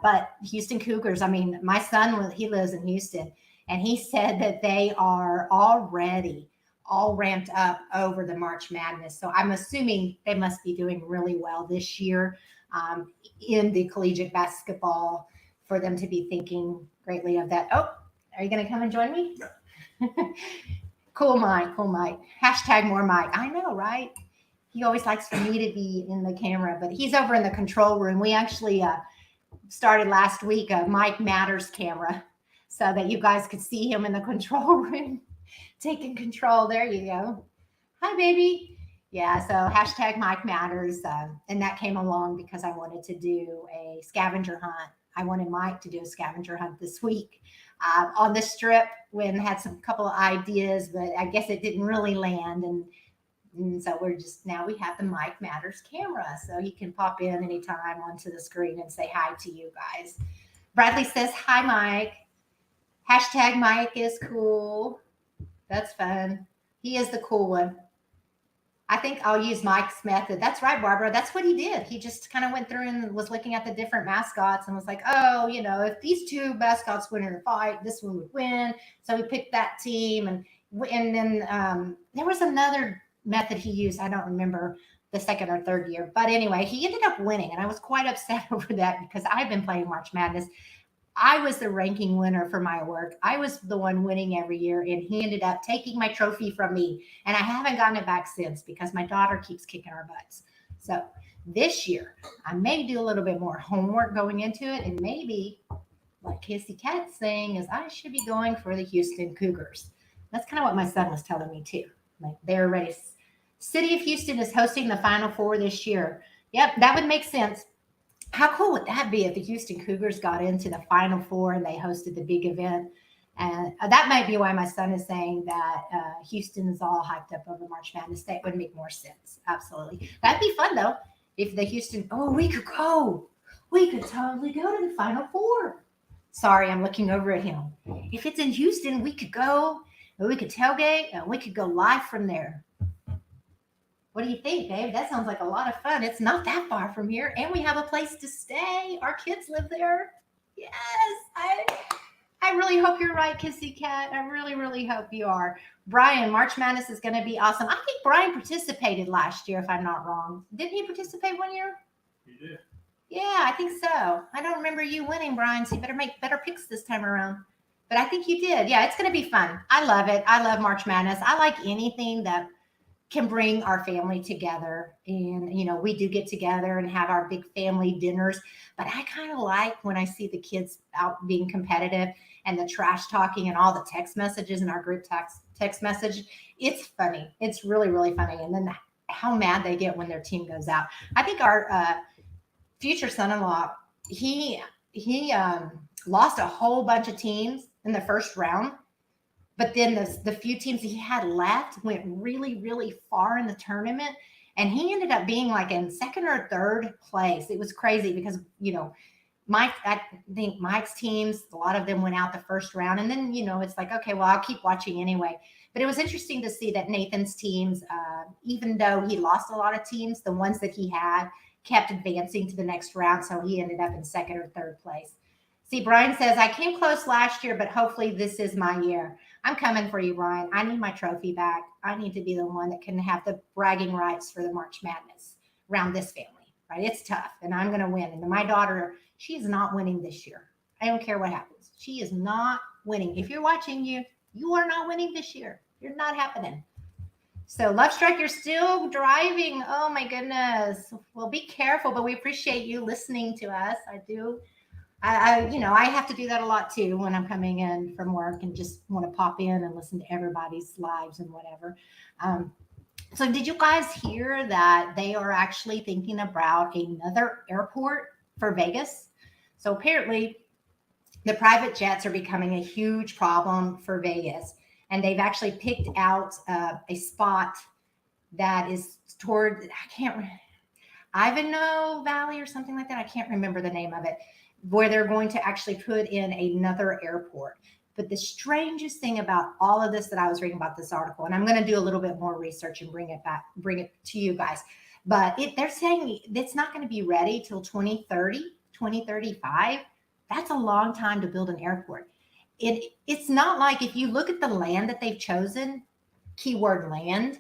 But Houston Cougars, I mean, my son, he lives in Houston, and he said that they are already all ramped up over the March Madness. So I'm assuming they must be doing really well this year in the collegiate basketball for them to be thinking greatly of that. Oh, are you going to come and join me? Yeah. Cool Mike. Hashtag more Mike. I know, right? He always likes for me to be in the camera, but he's over in the control room. We actually started last week a Mike Matters camera so that you guys could see him in the control room taking control. There you go. Hi, baby. Yeah, so hashtag Mike Matters. And that came along because I wanted to do a scavenger hunt. I wanted Mike to do a scavenger hunt this week on the strip, when I had some couple of ideas, but I guess it didn't really land. And so now we have the Mike Matters camera, so he can pop in anytime onto the screen and say hi to you guys. Bradley says, hi, Mike. Hashtag Mike is cool. That's fun. He is the cool one. I think I'll use Mike's method. That's right, Barbara. That's what he did. He just kind of went through and was looking at the different mascots and was like, oh, if these 2 mascots win in a fight, this one would win. So he picked that team. And then there was another method he used. I don't remember the second or third year. But anyway, he ended up winning. And I was quite upset over that because I've been playing March Madness. I was the ranking winner for my work. I was the one winning every year, and he ended up taking my trophy from me. And I haven't gotten it back since because my daughter keeps kicking our butts. So this year, I may do a little bit more homework going into it, and maybe, like Kissy Cat's saying, is I should be going for the Houston Cougars. That's kind of what my son was telling me too. Like, they're ready. City of Houston is hosting the Final Four this year. Yep, that would make sense. How cool would that be if the Houston Cougars got into the Final Four and they hosted the big event? And that might be why my son is saying that Houston is all hyped up over March Madness. That would make more sense. Absolutely. That'd be fun, though. If the Houston, we could go. We could totally go to the Final Four. Sorry, I'm looking over at him. If it's in Houston, we could go, and we could tailgate, and we could go live from there. What do you think, babe? That sounds like a lot of fun. It's not that far from here, and we have a place to stay. Our kids live there. Yes, I really hope you're right, Kissy Cat. I really, really hope you are. Brian, March Madness is going to be awesome. I think Brian participated last year, if I'm not wrong. Didn't he participate one year? He did. Yeah, I think so. I don't remember you winning, Brian, so you better make better picks this time around. But I think you did. Yeah, it's going to be fun. I love it. I love March Madness. I like anything that can bring our family together. And, we do get together and have our big family dinners. But I kind of like when I see the kids out being competitive and the trash talking and all the text messages in our group text message. It's funny. It's really, really funny. And then how mad they get when their team goes out. I think our future son-in-law, he lost a whole bunch of teams in the first round. But then the few teams he had left went really, really far in the tournament. And he ended up being like in second or third place. It was crazy because, I think Mike's teams, a lot of them went out the first round. And then, it's like, okay, well, I'll keep watching anyway. But it was interesting to see that Nathan's teams, even though he lost a lot of teams, the ones that he had kept advancing to the next round. So he ended up in second or third place. See, Brian says, I came close last year, but hopefully this is my year. I'm coming for you, Brian. I need my trophy back. I need to be the one that can have the bragging rights for the March Madness around this family, right? It's tough, and I'm going to win. And my daughter, she's not winning this year. I don't care what happens. She is not winning. If you're watching, you are not winning this year. You're not happening. So, LoveStruck, you're still driving. Oh, my goodness. Well, be careful, but we appreciate you listening to us. I do. I have to do that a lot too when I'm coming in from work and just want to pop in and listen to everybody's lives and whatever. So did you guys hear that they are actually thinking about another airport for Vegas? So apparently the private jets are becoming a huge problem for Vegas. And they've actually picked out a spot that is toward, Ivanhoe Valley or something like that. I can't remember the name of it, where they're going to actually put in another airport. But the strangest thing about all of this that I was reading about this article, and I'm going to do a little bit more research and bring it to you guys, but they're saying it's not going to be ready till 2030, 2035. That's a long time to build an airport. It's not like, if you look at the land that they've chosen, keyword land,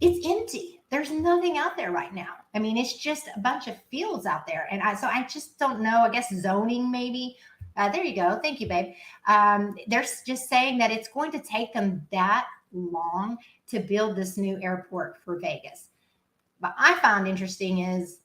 it's empty. There's nothing out there right now. I mean, it's just a bunch of fields out there. And so I just don't know, I guess zoning maybe. There you go. Thank you, babe. They're just saying that it's going to take them that long to build this new airport for Vegas. But I found interesting is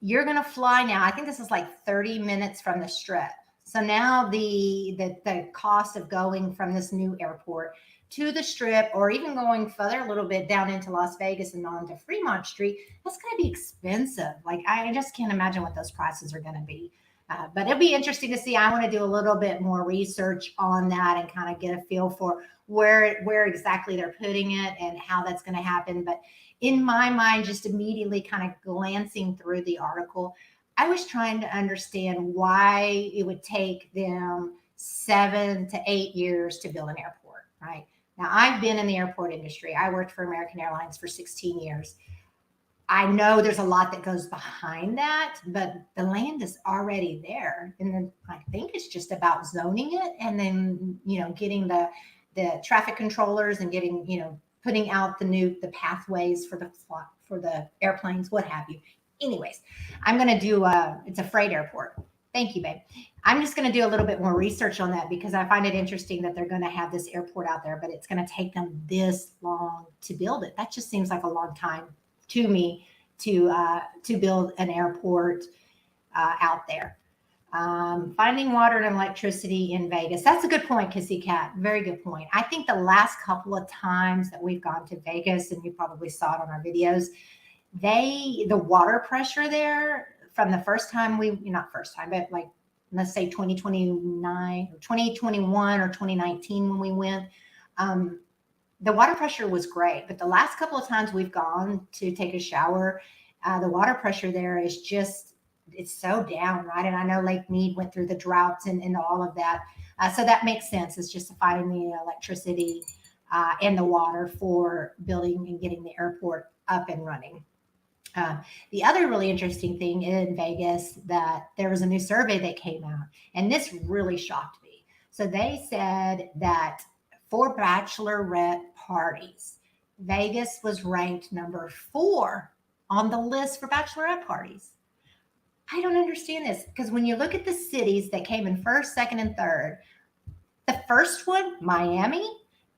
you're going to fly now. I think this is like 30 minutes from the Strip. So now the cost of going from this new airport to the Strip, or even going further a little bit down into Las Vegas and on to Fremont Street, that's going to be expensive. Like, I just can't imagine what those prices are going to be. But it'll be interesting to see. I want to do a little bit more research on that and kind of get a feel for where exactly they're putting it and how that's going to happen. But in my mind, just immediately kind of glancing through the article, I was trying to understand why it would take them 7 to 8 years to build an airport, right? Now, I've been in the airport industry. I worked for American Airlines for 16 years. I know there's a lot that goes behind that, but the land is already there. And then I think it's just about zoning it and then, getting the traffic controllers and getting, putting out the pathways for the airplanes, what have you. Anyways, I'm going to do it's a freight airport. Thank you, babe. I'm just going to do a little bit more research on that because I find it interesting that they're going to have this airport out there, but it's going to take them this long to build it. That just seems like a long time to me to build an airport out there. Finding water and electricity in Vegas. That's a good point, Kissy Cat. Very good point. I think the last couple of times that we've gone to Vegas, and you probably saw it on our videos, the water pressure there from the first time but like, let's say 2029 or 2021 or 2019 when we went, the water pressure was great. But the last couple of times we've gone to take a shower, the water pressure there is just it's so down, right? And I know Lake Mead went through the droughts and all of that. So that makes sense. It's just finding the electricity and the water for building and getting the airport up and running. The other really interesting thing in Vegas, that there was a new survey that came out, and this really shocked me. So they said that for bachelorette parties, Vegas was ranked number 4 on the list for bachelorette parties. I don't understand this, because when you look at the cities that came in first, second, and third, the first one, Miami,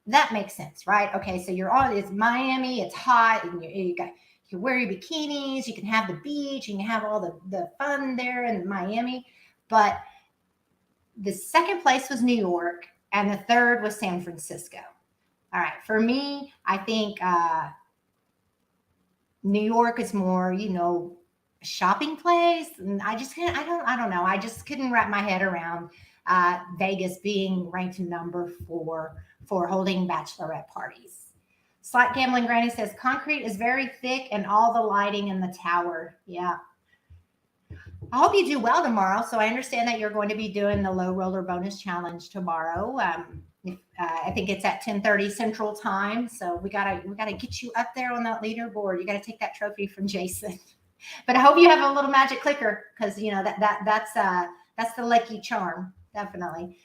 that makes sense, right? Okay, so it's Miami, it's hot, and you can wear your bikinis, you can have the beach, you can have all the fun there in Miami. But the second place was New York, and the third was San Francisco. All right, for me, I think New York is more, shopping place, and I don't know. I just couldn't wrap my head around Vegas being ranked number 4 for holding bachelorette parties. Slight Gambling Granny says concrete is very thick and all the lighting in the tower. Yeah. I hope you do well tomorrow. So I understand that you're going to be doing the low roller bonus challenge tomorrow. I think it's at 10:30 Central Time. So we gotta get you up there on that leaderboard. You gotta take that trophy from Jason. But I hope you have a little magic clicker, because that's the lucky charm, definitely.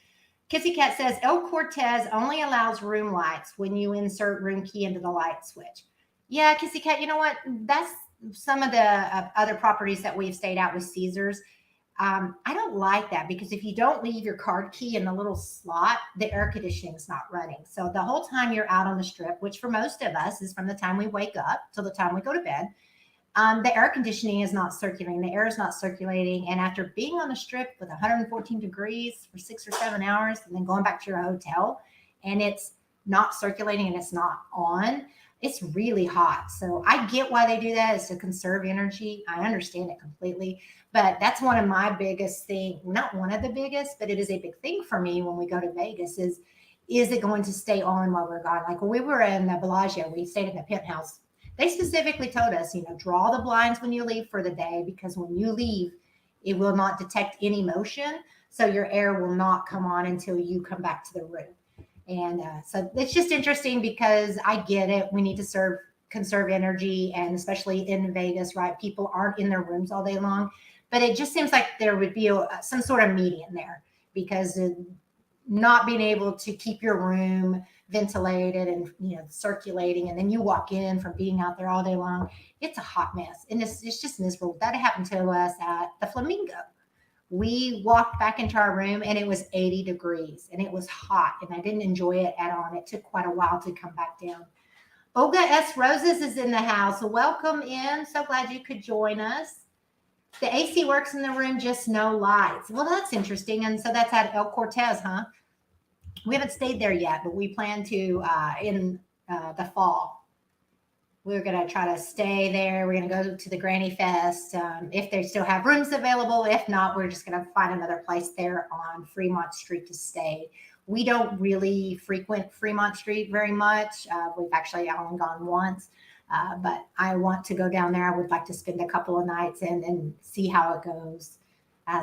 Kissy Cat says El Cortez only allows room lights when you insert room key into the light switch. Yeah, Kissy Cat, you know what? That's some of the other properties that we've stayed at with Caesars. I don't like that, because if you don't leave your card key in the little slot, the air conditioning is not running. So the whole time you're out on the strip, which for most of us is from the time we wake up till the time we go to bed, the air conditioning is not circulating. The air is not circulating. And after being on the strip with 114 degrees for 6 or 7 hours, and then going back to your hotel, and it's not circulating and it's not on, it's really hot. So I get why they do that, is to conserve energy. I understand it completely. But that's one of my biggest things, not one of the biggest, but it is a big thing for me when we go to Vegas is it going to stay on while we're gone? Like when we were in the Bellagio, we stayed in the penthouse. They specifically told us, draw the blinds when you leave for the day, because when you leave, it will not detect any motion. So your air will not come on until you come back to the room. And so it's just interesting, because I get it. We need to conserve energy, and especially in Vegas, right? People aren't in their rooms all day long. But it just seems like there would be some sort of median there, because not being able to keep your room ventilated and circulating, and then you walk in from being out there all day long, it's a hot mess, and it's just miserable. That happened to us at the Flamingo. We walked back into our room and it was 80 degrees and it was hot, and I didn't enjoy it at all. And it took quite a while to come back down. Olga S. Roses is in the house. Welcome in. So glad you could join us. The AC works in the room, just no lights. Well, that's interesting. And so that's at El Cortez, huh? We haven't stayed there yet, but we plan to in the fall. We're going to try to stay there. We're going to go to the Granny Fest if they still have rooms available. If not, we're just going to find another place there on Fremont Street to stay. We don't really frequent Fremont Street very much. We've actually only gone once, but I want to go down there. I would like to spend a couple of nights and see how it goes.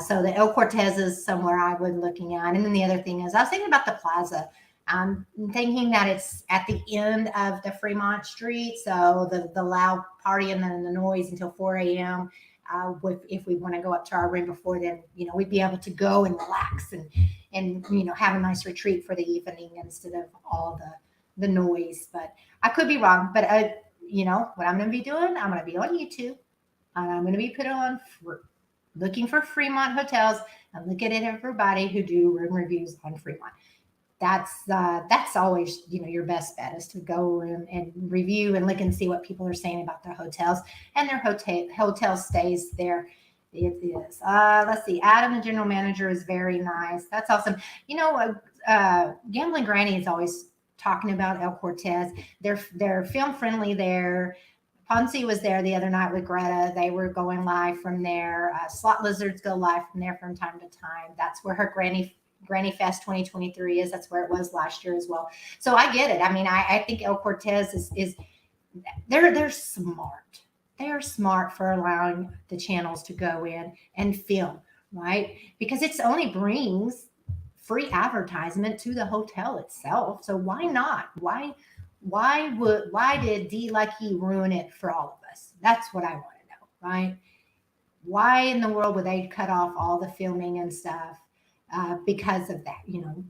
So the El Cortez is somewhere I was looking at. And then the other thing is I was thinking about the Plaza. I'm thinking that it's at the end of the Fremont Street. So the loud party and then the noise until 4 a.m. If we want to go up to our room before then, we'd be able to go and relax and have a nice retreat for the evening instead of all the noise. But I could be wrong. But what I'm going to be doing, I'm going to be on YouTube, and I'm going to be put on looking for Fremont hotels and looking at everybody who do room reviews on Fremont. That's always, your best bet is to go and review and look and see what people are saying about their hotels and their hotel stays there. It is. Let's see. Adam, the general manager, is very nice. That's awesome. Gambling Granny is always talking about El Cortez. They're film friendly there. Ponzi was there the other night with Greta. They were going live from there. Slot Lizards go live from there from time to time. That's where her Granny Fest 2023 is. That's where it was last year as well. So I get it. I mean, I think El Cortez is they're smart. they are smart for allowing the channels to go in and film, right? Because it's only brings free advertisement to the hotel itself. So why not? Why did D Lucky ruin it for all of us? That's what I want to know, right? Why in the world would they cut off all the filming and stuff because of that?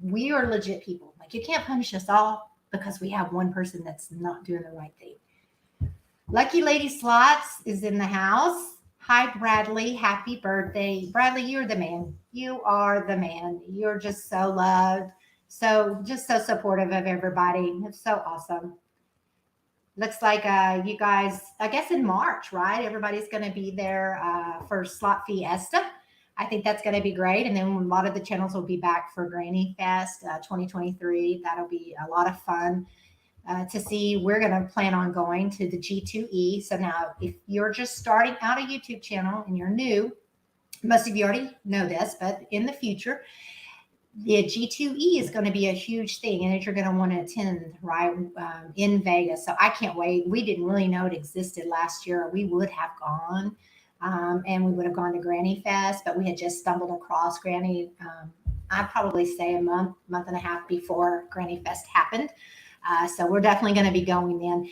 We are legit people. Like, you can't punish us all because we have one person that's not doing the right thing. Lucky Lady Slots is in the house. Hi, Bradley. Happy birthday. Bradley, you're the man. You are the man. You're just so loved. Just so supportive of everybody. It's so awesome. Looks like you guys, I guess in March, right? Everybody's going to be there for Slot Fiesta. I think that's going to be great. And then a lot of the channels will be back for Granny Fest 2023. That'll be a lot of fun to see. We're going to plan on going to the G2E. So now if you're just starting out a YouTube channel and you're new, most of you already know this, but in the future, the G2E is going to be a huge thing, and that you're going to want to attend, right, in Vegas. So I can't wait. We didn't really know it existed last year. We would have gone, and we would have gone to Granny Fest, but we had just stumbled across Granny. I'd probably say a month and a half before Granny Fest happened. So we're definitely going to be going in.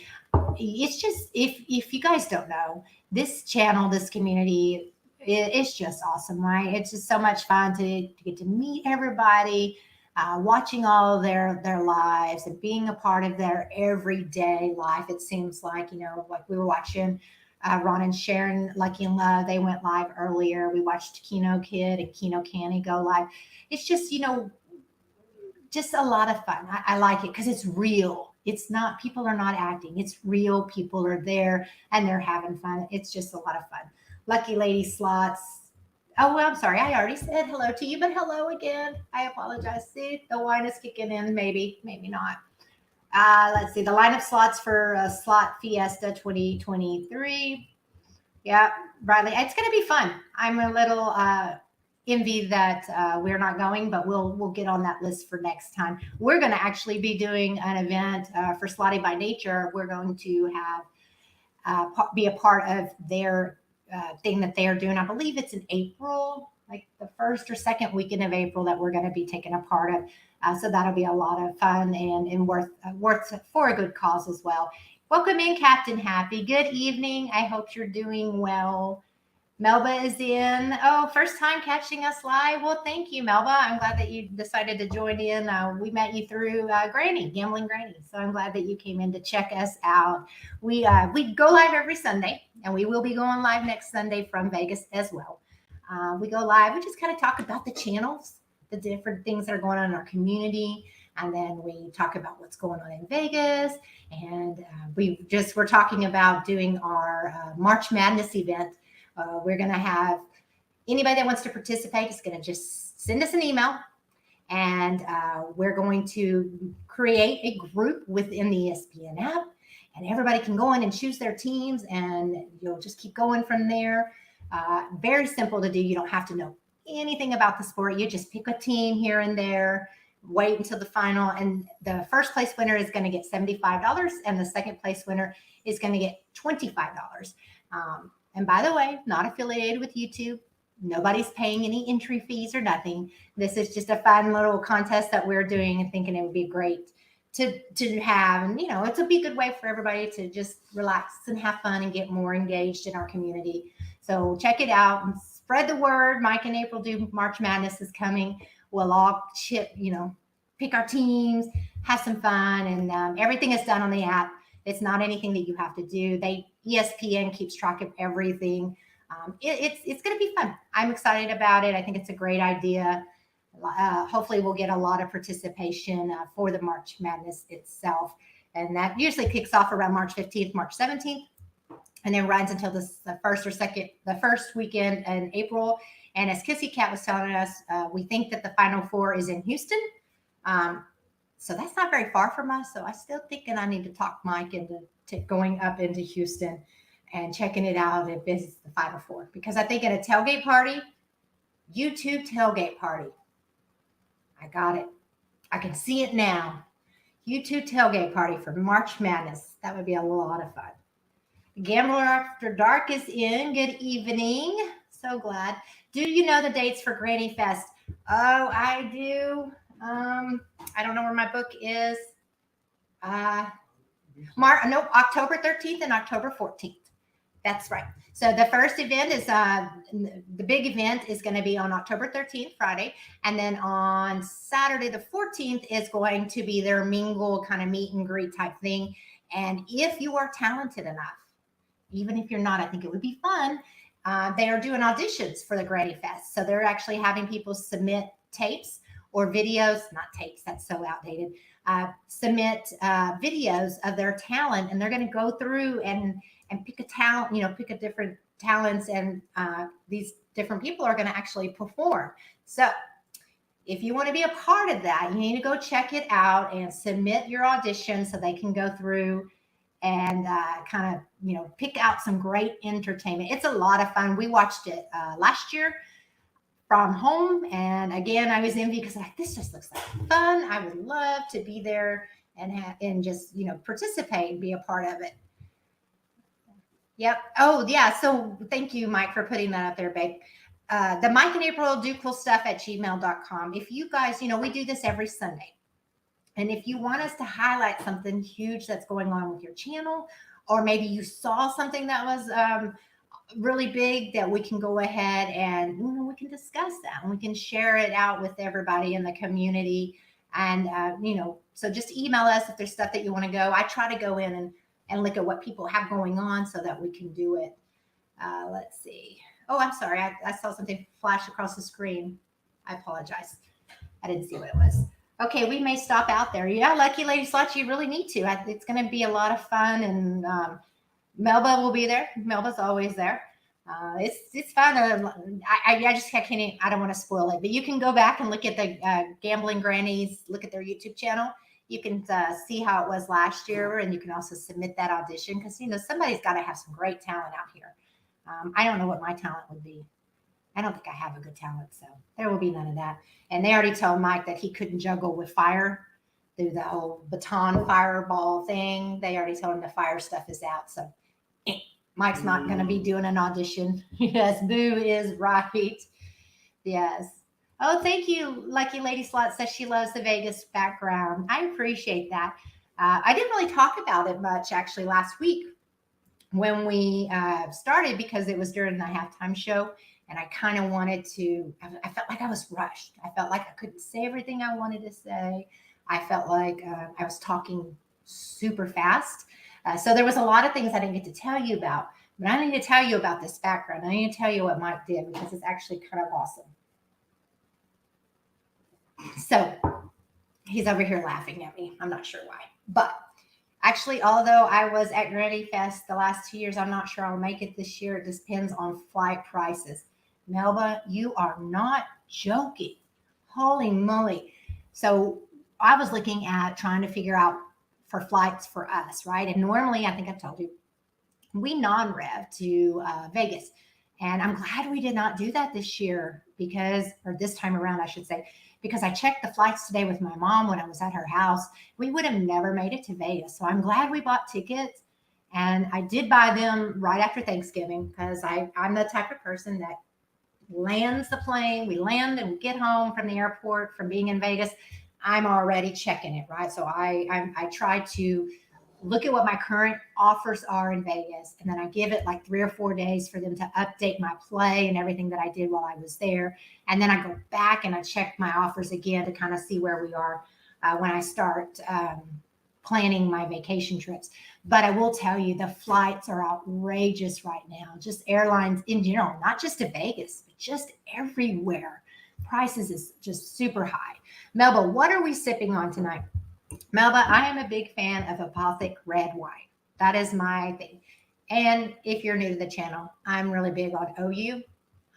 It's just, if you guys don't know, this channel, this community, it's just awesome, right? It's just so much fun to get to meet everybody, watching all their lives and being a part of their everyday life. It seems like, like we were watching Ron and Sharon, Lucky and Love. They went live earlier. We watched Kino Kid and Kino Canny go live. It's just, just a lot of fun. I like it because it's real. It's not, people are not acting. It's real. People are there and they're having fun. It's just a lot of fun. Lucky Lady Slots. Oh, well, I'm sorry. I already said hello to you, but hello again. I apologize. See, the wine is kicking in. Maybe not. Let's see. The line of slots for Slot Fiesta 2023. Yeah, Bradley. It's going to be fun. I'm a little envy that we're not going, but we'll get on that list for next time. We're going to actually be doing an event for Slotty by Nature. We're going to have be a part of their thing that they are doing. I believe it's in April, like the first or second weekend of April, that we're going to be taking a part of. So that'll be a lot of fun and worth for a good cause as well. Welcome in, Captain Happy. Good evening. I hope you're doing well. Melba is in. Oh, first time catching us live. Well, thank you, Melba. I'm glad that you decided to join in. We met you through Gambling Granny. So I'm glad that you came in to check us out. We go live every Sunday, and we will be going live next Sunday from Vegas as well. We go live. We just kind of talk about the channels, the different things that are going on in our community. And then we talk about what's going on in Vegas. And we're talking about doing our March Madness event. We're going to have anybody that wants to participate is going to just send us an email, and we're going to create a group within the ESPN app, and everybody can go in and choose their teams, and you'll just keep going from there. Very simple to do. You don't have to know anything about the sport. You just pick a team here and there, wait until the final, and the first place winner is going to get $75, and the second place winner is going to get $25. And by the way, not affiliated with YouTube. Nobody's paying any entry fees or nothing. This is just a fun little contest that we're doing and thinking it would be great to have. And, it'll be a good way for everybody to just relax and have fun and get more engaged in our community. So check it out and spread the word. Mike and April do March Madness is coming. We'll all pick our teams, have some fun, and everything is done on the app. It's not anything that you have to do. ESPN keeps track of everything. It's going to be fun. I'm excited about it. I think it's a great idea. Hopefully we'll get a lot of participation for the March Madness itself. And that usually kicks off around March 15th, March 17th, and then runs until the first weekend in April. And as Kissy Cat was telling us, we think that the Final Four is in Houston. So that's not very far from us. So I still thinking I need to talk Mike into going up into Houston and checking it out if this is the Final Four. Because I think at a tailgate party, YouTube tailgate party, I got it. I can see it now. YouTube tailgate party for March Madness. That would be a lot of fun. Gambler After Dark is in. Good evening. So glad. Do you know the dates for Granny Fest? Oh, I do. I don't know where my book is. October 13th and October 14th. That's right. So the first event is the big event is going to be on October 13th, Friday. And then on Saturday, the 14th is going to be their mingle kind of meet and greet type thing. And if you are talented enough, even if you're not, I think it would be fun. They are doing auditions for the Granny Fest. So they're actually having people submit tapes or videos, not tapes, that's so outdated, submit videos of their talent. And they're going to go through and pick a talent, pick a different talents. And these different people are going to actually perform. So if you want to be a part of that, you need to go check it out and submit your audition so they can go through and kind of, pick out some great entertainment. It's a lot of fun. We watched it last year from home. And again, I was envious because this just looks like fun. I would love to be there and just, participate and be a part of it. Yep. Oh, yeah. So thank you, Mike, for putting that out there, babe. The Mike and April do cool stuff at gmail.com. If you guys, we do this every Sunday. And if you want us to highlight something huge that's going on with your channel, or maybe you saw something that was really big, that we can go ahead and we can discuss that and we can share it out with everybody in the community. And so just email us if there's stuff that you want to go. I try to go in and look at what people have going on so that we can do it. Let's see. Oh, I'm sorry. I saw something flash across the screen. I apologize. I didn't see what it was. Okay, we may stop out there. Yeah, Lucky Lady Slots, you really need to. It's going to be a lot of fun, and Melba will be there. Melba's always there. It's fun. I can't. I don't want to spoil it, but you can go back and look at the Gambling Grannies. Look at their YouTube channel. You can see how it was last year, and you can also submit that audition because somebody's got to have some great talent out here. I don't know what my talent would be. I don't think I have a good talent, so there will be none of that. And they already told Mike that he couldn't juggle with fire through the whole baton fireball thing. They already told him the fire stuff is out, so Mike's not going to be doing an audition. Yes, Boo is right. Yes. Oh, thank you. Lucky Lady Slot says she loves the Vegas background. I appreciate that. I didn't really talk about it much actually last week when we started because it was during the halftime show. And I kind of wanted to, I felt like I was rushed. I felt like I couldn't say everything I wanted to say. I felt like I was talking super fast. So there was a lot of things I didn't get to tell you about. But I need to tell you about this background. I need to tell you what Mike did because it's actually kind of awesome. So he's over here laughing at me. I'm not sure why. But actually, although I was at Granny Fest the last 2 years, I'm not sure I'll make it this year. It depends on flight prices. Melba, you are not joking. Holy moly. So I was looking at trying to figure out for flights for us, right? And normally, I think I told you, we non-rev to Vegas. And I'm glad we did not do that this year or this time around, I should say, because I checked the flights today with my mom when I was at her house. We would have never made it to Vegas. So I'm glad we bought tickets. And I did buy them right after Thanksgiving because I'm the type of person that lands the plane. We land and we get home from the airport from being in Vegas. I'm already checking it, right? So I try to look at what my current offers are in Vegas. And then I give it like 3 or 4 days for them to update my play and everything that I did while I was there. And then I go back and I check my offers again to kind of see where we are when I start planning my vacation trips. But I will tell you, the flights are outrageous right now. Just airlines in general, not just to Vegas, but just everywhere. Prices is just super high. Melba, what are we sipping on tonight? Melba, I am a big fan of Apothic red wine. That is my thing. And if you're new to the channel, I'm really big on OU.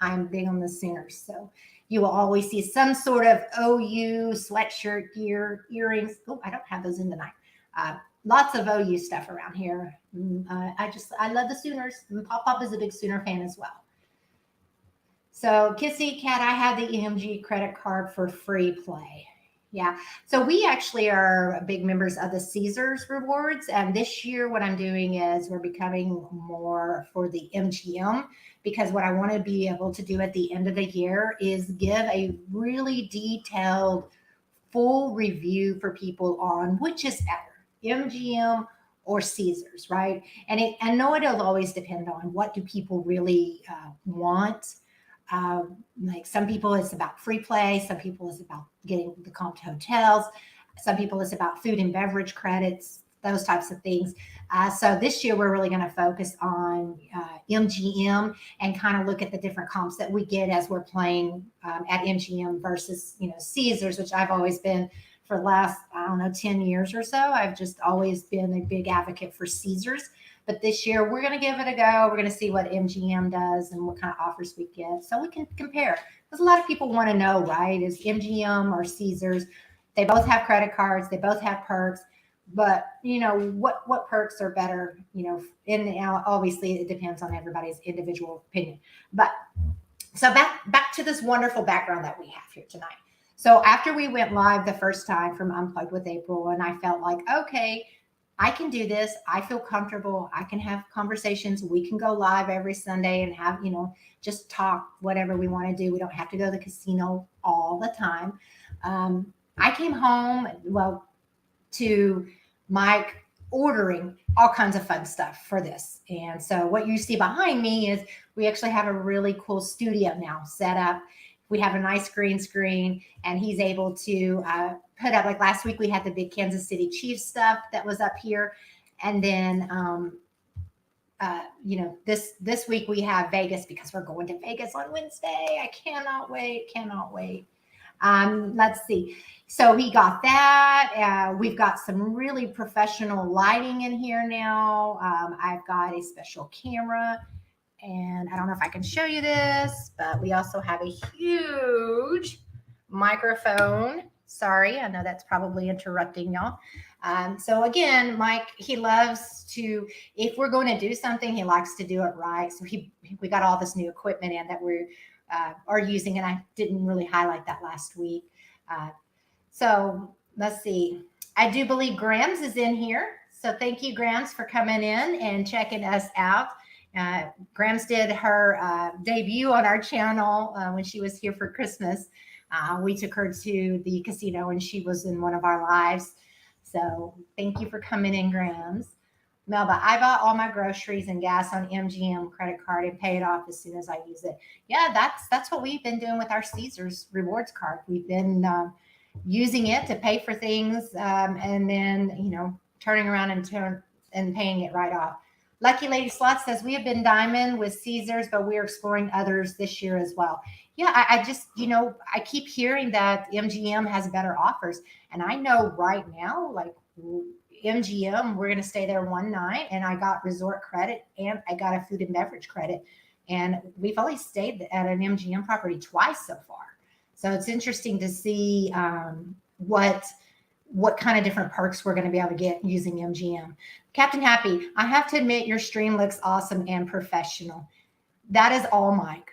I'm big on the Sooners. So you will always see some sort of OU sweatshirt, gear, earrings. Oh, I don't have those in tonight. Lots of OU stuff around here. I love the Sooners. And Pop is a big Sooner fan as well. So Kissy Cat, I had the EMG credit card for free play. Yeah. So we actually are big members of the Caesars rewards. And this year, what I'm doing is we're becoming more for the MGM, because what I want to be able to do at the end of the year is give a really detailed, full review for people on which is better, MGM or Caesars, right? And I know it'll always depend on what do people really want. Like some people, it's about free play. Some people, it's about getting the comp to hotels. Some people, it's about food and beverage credits, those types of things. So this year, we're really going to focus on MGM and kind of look at the different comps that we get as we're playing at MGM versus, Caesars, which I've always been for the last, 10 years or so. I've just always been a big advocate for Caesars. But this year, we're going to give it a go. We're going to see what MGM does and what kind of offers we get so we can compare. Because a lot of people want to know, right? Is MGM or Caesars? They both have credit cards. They both have perks. But, what perks are better? And obviously, it depends on everybody's individual opinion. But so back to this wonderful background that we have here tonight. So after we went live the first time from Unplugged with April, and I felt like, okay, I can do this. I feel comfortable. I can have conversations. We can go live every Sunday and have, just talk whatever we want to do. We don't have to go to the casino all the time. I came home, to Mike ordering all kinds of fun stuff for this. And so what you see behind me is we actually have a really cool studio now set up. We have a nice green screen, and he's able to put up, like last week we had the big Kansas City Chiefs stuff that was up here. And then, this week we have Vegas because we're going to Vegas on Wednesday. I cannot wait. Let's see. So he got that. We've got some really professional lighting in here now. I've got a special camera. And I don't know if I can show you this, but we also have a huge microphone. Sorry, I know that's probably interrupting y'all. So again, Mike, he loves to, if we're going to do something, he likes to do it right. So we got all this new equipment in that we are using, and I didn't really highlight that last week. So let's see. I do believe Grams is in here. So thank you, Grams, for coming in and checking us out. Grams did her debut on our channel when she was here for Christmas. We took her to the casino and she was in one of our lives. So thank you for coming in, Grams. Melba, I bought all my groceries and gas on MGM credit card and pay it off as soon as I use it. Yeah, that's what we've been doing with our Caesars rewards card. We've been using it to pay for things and then, turning around and paying it right off. Lucky Lady Slot says, we have been diamond with Caesars, but we're exploring others this year as well. Yeah, I just, I keep hearing that MGM has better offers. And I know right now, like MGM, we're going to stay there one night, and I got resort credit and I got a food and beverage credit. And we've only stayed at an MGM property twice so far. So it's interesting to see what kind of different perks we're going to be able to get using MGM. Captain Happy, I have to admit your stream looks awesome and professional. That is all Mike.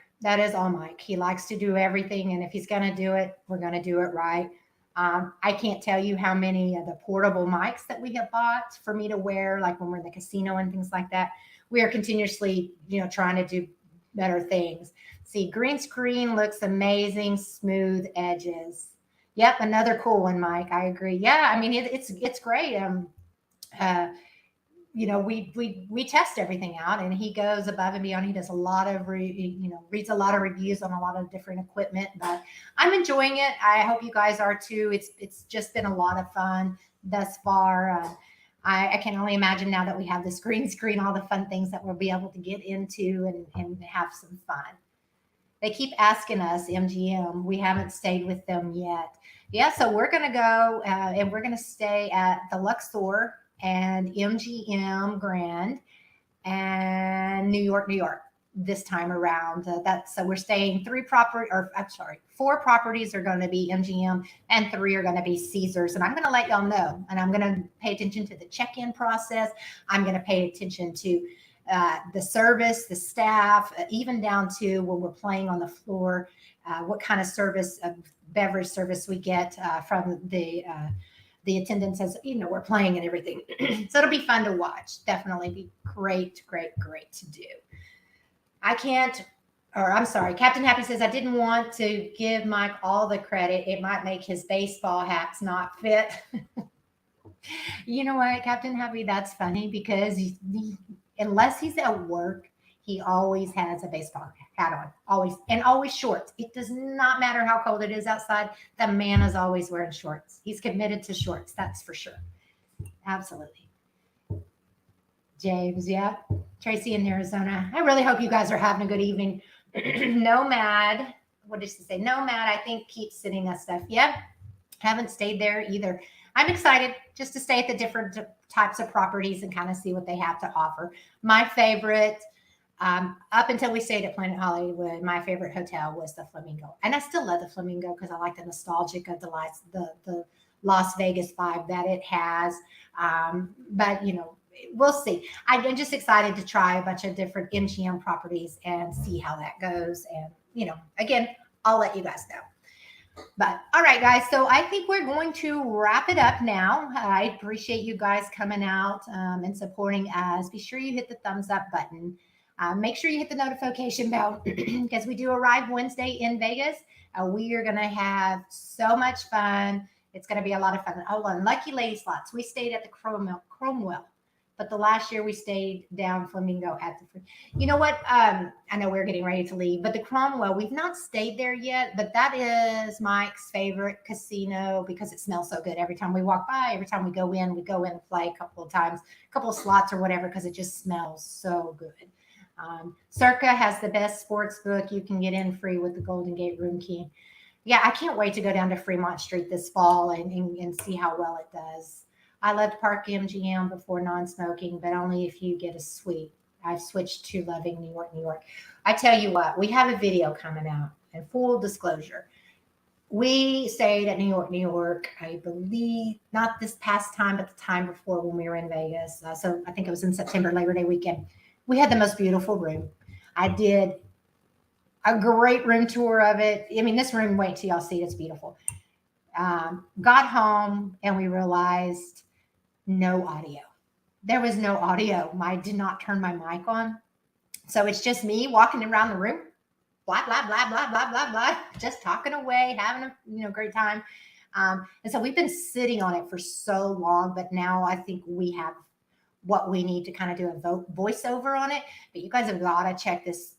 He likes to do everything, and if he's going to do it, we're going to do it right. I can't tell you how many of the portable mics that we have bought for me to wear, like when we're in the casino and things like that. We are continuously, trying to do better things. See, green screen looks amazing, smooth edges. Yep, another cool one, Mike. I agree. Yeah, I mean it's great. We test everything out, and he goes above and beyond. He does a lot of reads a lot of reviews on a lot of different equipment. But I'm enjoying it. I hope you guys are too. It's just been a lot of fun thus far. I can only imagine now that we have this green screen, all the fun things that we'll be able to get into and have some fun. They keep asking us, MGM. We haven't stayed with them yet. Yeah, so we're going to go and we're going to stay at the Luxor and MGM Grand and New York this time around. So we're staying 4 properties are going to be MGM and 3 are going to be Caesars. And I'm going to let y'all know. And I'm going to pay attention to the check-in process. I'm going to pay attention to the service, the staff, even down to when we're playing on the floor. what kind of service, beverage service we get from the attendants as we're playing and everything. So it'll be fun to watch. Definitely be great to do. I'm sorry. Captain Happy says, I didn't want to give Mike all the credit. It might make his baseball hats not fit. You know what, Captain Happy? That's funny because unless he's at work, he always has a baseball hat on. Always shorts. It does not matter how cold it is outside. The man is always wearing shorts. He's committed to shorts. That's for sure. Absolutely. James, yeah. Tracy in Arizona. I really hope you guys are having a good evening. Nomad. What did she say? Nomad, I think, keeps sending us stuff. Yep. Haven't stayed there either. I'm excited just to stay at the different types of properties and kind of see what they have to offer. My favorite, up until we stayed at Planet Hollywood, my favorite hotel was the Flamingo. And I still love the Flamingo because I like the nostalgic of the Las Vegas vibe that it has. But, we'll see. I'm just excited to try a bunch of different MGM properties and see how that goes. And, again, I'll let you guys know. But all right, guys. So I think we're going to wrap it up now. I appreciate you guys coming out and supporting us. Be sure you hit the thumbs up button. Make sure you hit the notification bell because we do arrive Wednesday in Vegas. We are going to have so much fun. It's going to be a lot of fun. Oh, and Lucky Lady Slots. We stayed at the Cromwell. But the last year we stayed down Flamingo at the, you know what? I know we're getting ready to leave, but the Cromwell, we've not stayed there yet, but that is Mike's favorite casino because it smells so good. Every time we walk by, every time we go in and play a couple of times, a couple of slots or whatever, because it just smells so good. Circa has the best sports book. You can get in free with the Golden Gate room key. Yeah, I can't wait to go down to Fremont Street this fall and see how well it does. I loved Park MGM before non-smoking, but only if you get a suite. I've switched to loving New York, New York. I tell you what, we have a video coming out, and full disclosure. We stayed at New York, New York, I believe, not this past time, but the time before when we were in Vegas. So I think it was in September, Labor Day weekend. We had the most beautiful room. I did a great room tour of it. I mean, this room, wait till y'all see it. It's beautiful. Got home, and we realized no audio. There was no audio. I did not turn my mic on. So it's just me walking around the room, blah, blah, blah, blah, blah, blah, blah, just talking away, having a great time. And so we've been sitting on it for so long, but now I think we have what we need to kind of do a voiceover on it. But you guys have got to check this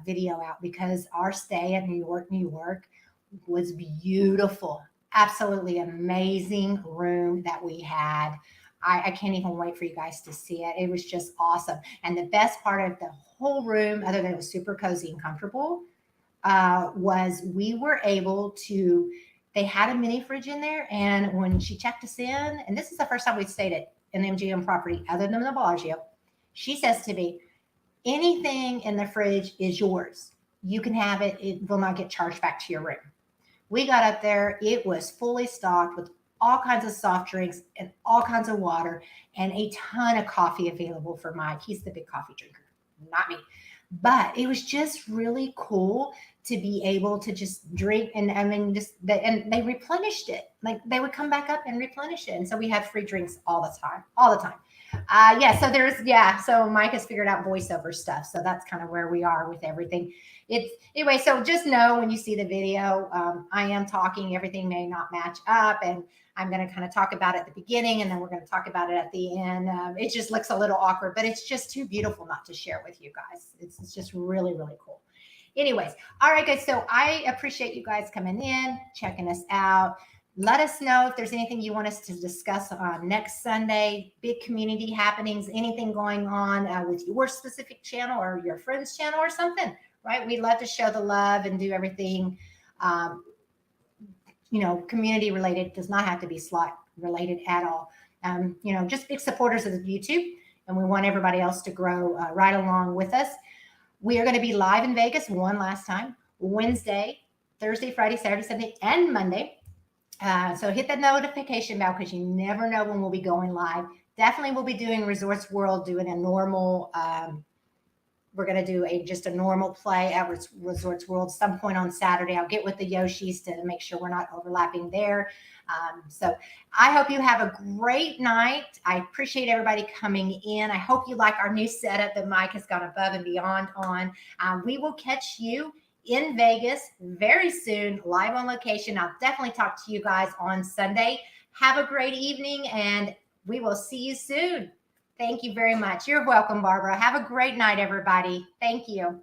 video out because our stay at New York, New York was beautiful. Absolutely amazing room that we had. I can't even wait for you guys to see it. It was just awesome. And the best part of the whole room, other than it was super cozy and comfortable, was we were able to, they had a mini fridge in there. And when she checked us in, and this is the first time we stayed at an MGM property other than the Bellagio, she says to me, anything in the fridge is yours. You can have it. It will not get charged back to your room. We got up there. It was fully stocked with all kinds of soft drinks and all kinds of water and a ton of coffee available for Mike. He's the big coffee drinker, not me. But it was just really cool to be able to just drink. And I mean, and they replenished it. Like they would come back up and replenish it. And so we had free drinks all the time. So Mike has figured out voiceover stuff. So that's kind of where we are with everything. Anyway, so just know when you see the video, I am talking, everything may not match up, and I'm going to kind of talk about it at the beginning, and then we're going to talk about it at the end. It just looks a little awkward, but it's just too beautiful not to share with you guys. It's just really, really cool. Anyways, all right, guys. So I appreciate you guys coming in, checking us out. Let us know if there's anything you want us to discuss next Sunday, big community happenings, anything going on with your specific channel or your friend's channel or something, right? We love to show the love and do everything, community related. Does not have to be slot related at all. Just big supporters of YouTube, and we want everybody else to grow right along with us. We are going to be live in Vegas one last time, Wednesday, Thursday, Friday, Saturday, Sunday, and Monday. So hit that notification bell because you never know when we'll be going live. Definitely we'll be doing Resorts World, doing a normal we're going to do just a normal play at Resorts World some point on Saturday. I'll get with the Yoshis to make sure we're not overlapping there. So I hope you have a great night. I appreciate everybody coming in. I hope you like our new setup that Mike has gone above and beyond on. We will catch you in Vegas very soon, live on location. I'll definitely talk to you guys on Sunday. Have a great evening, and we will see you soon. Thank you very much. You're welcome, Barbara. Have a great night, everybody. Thank you.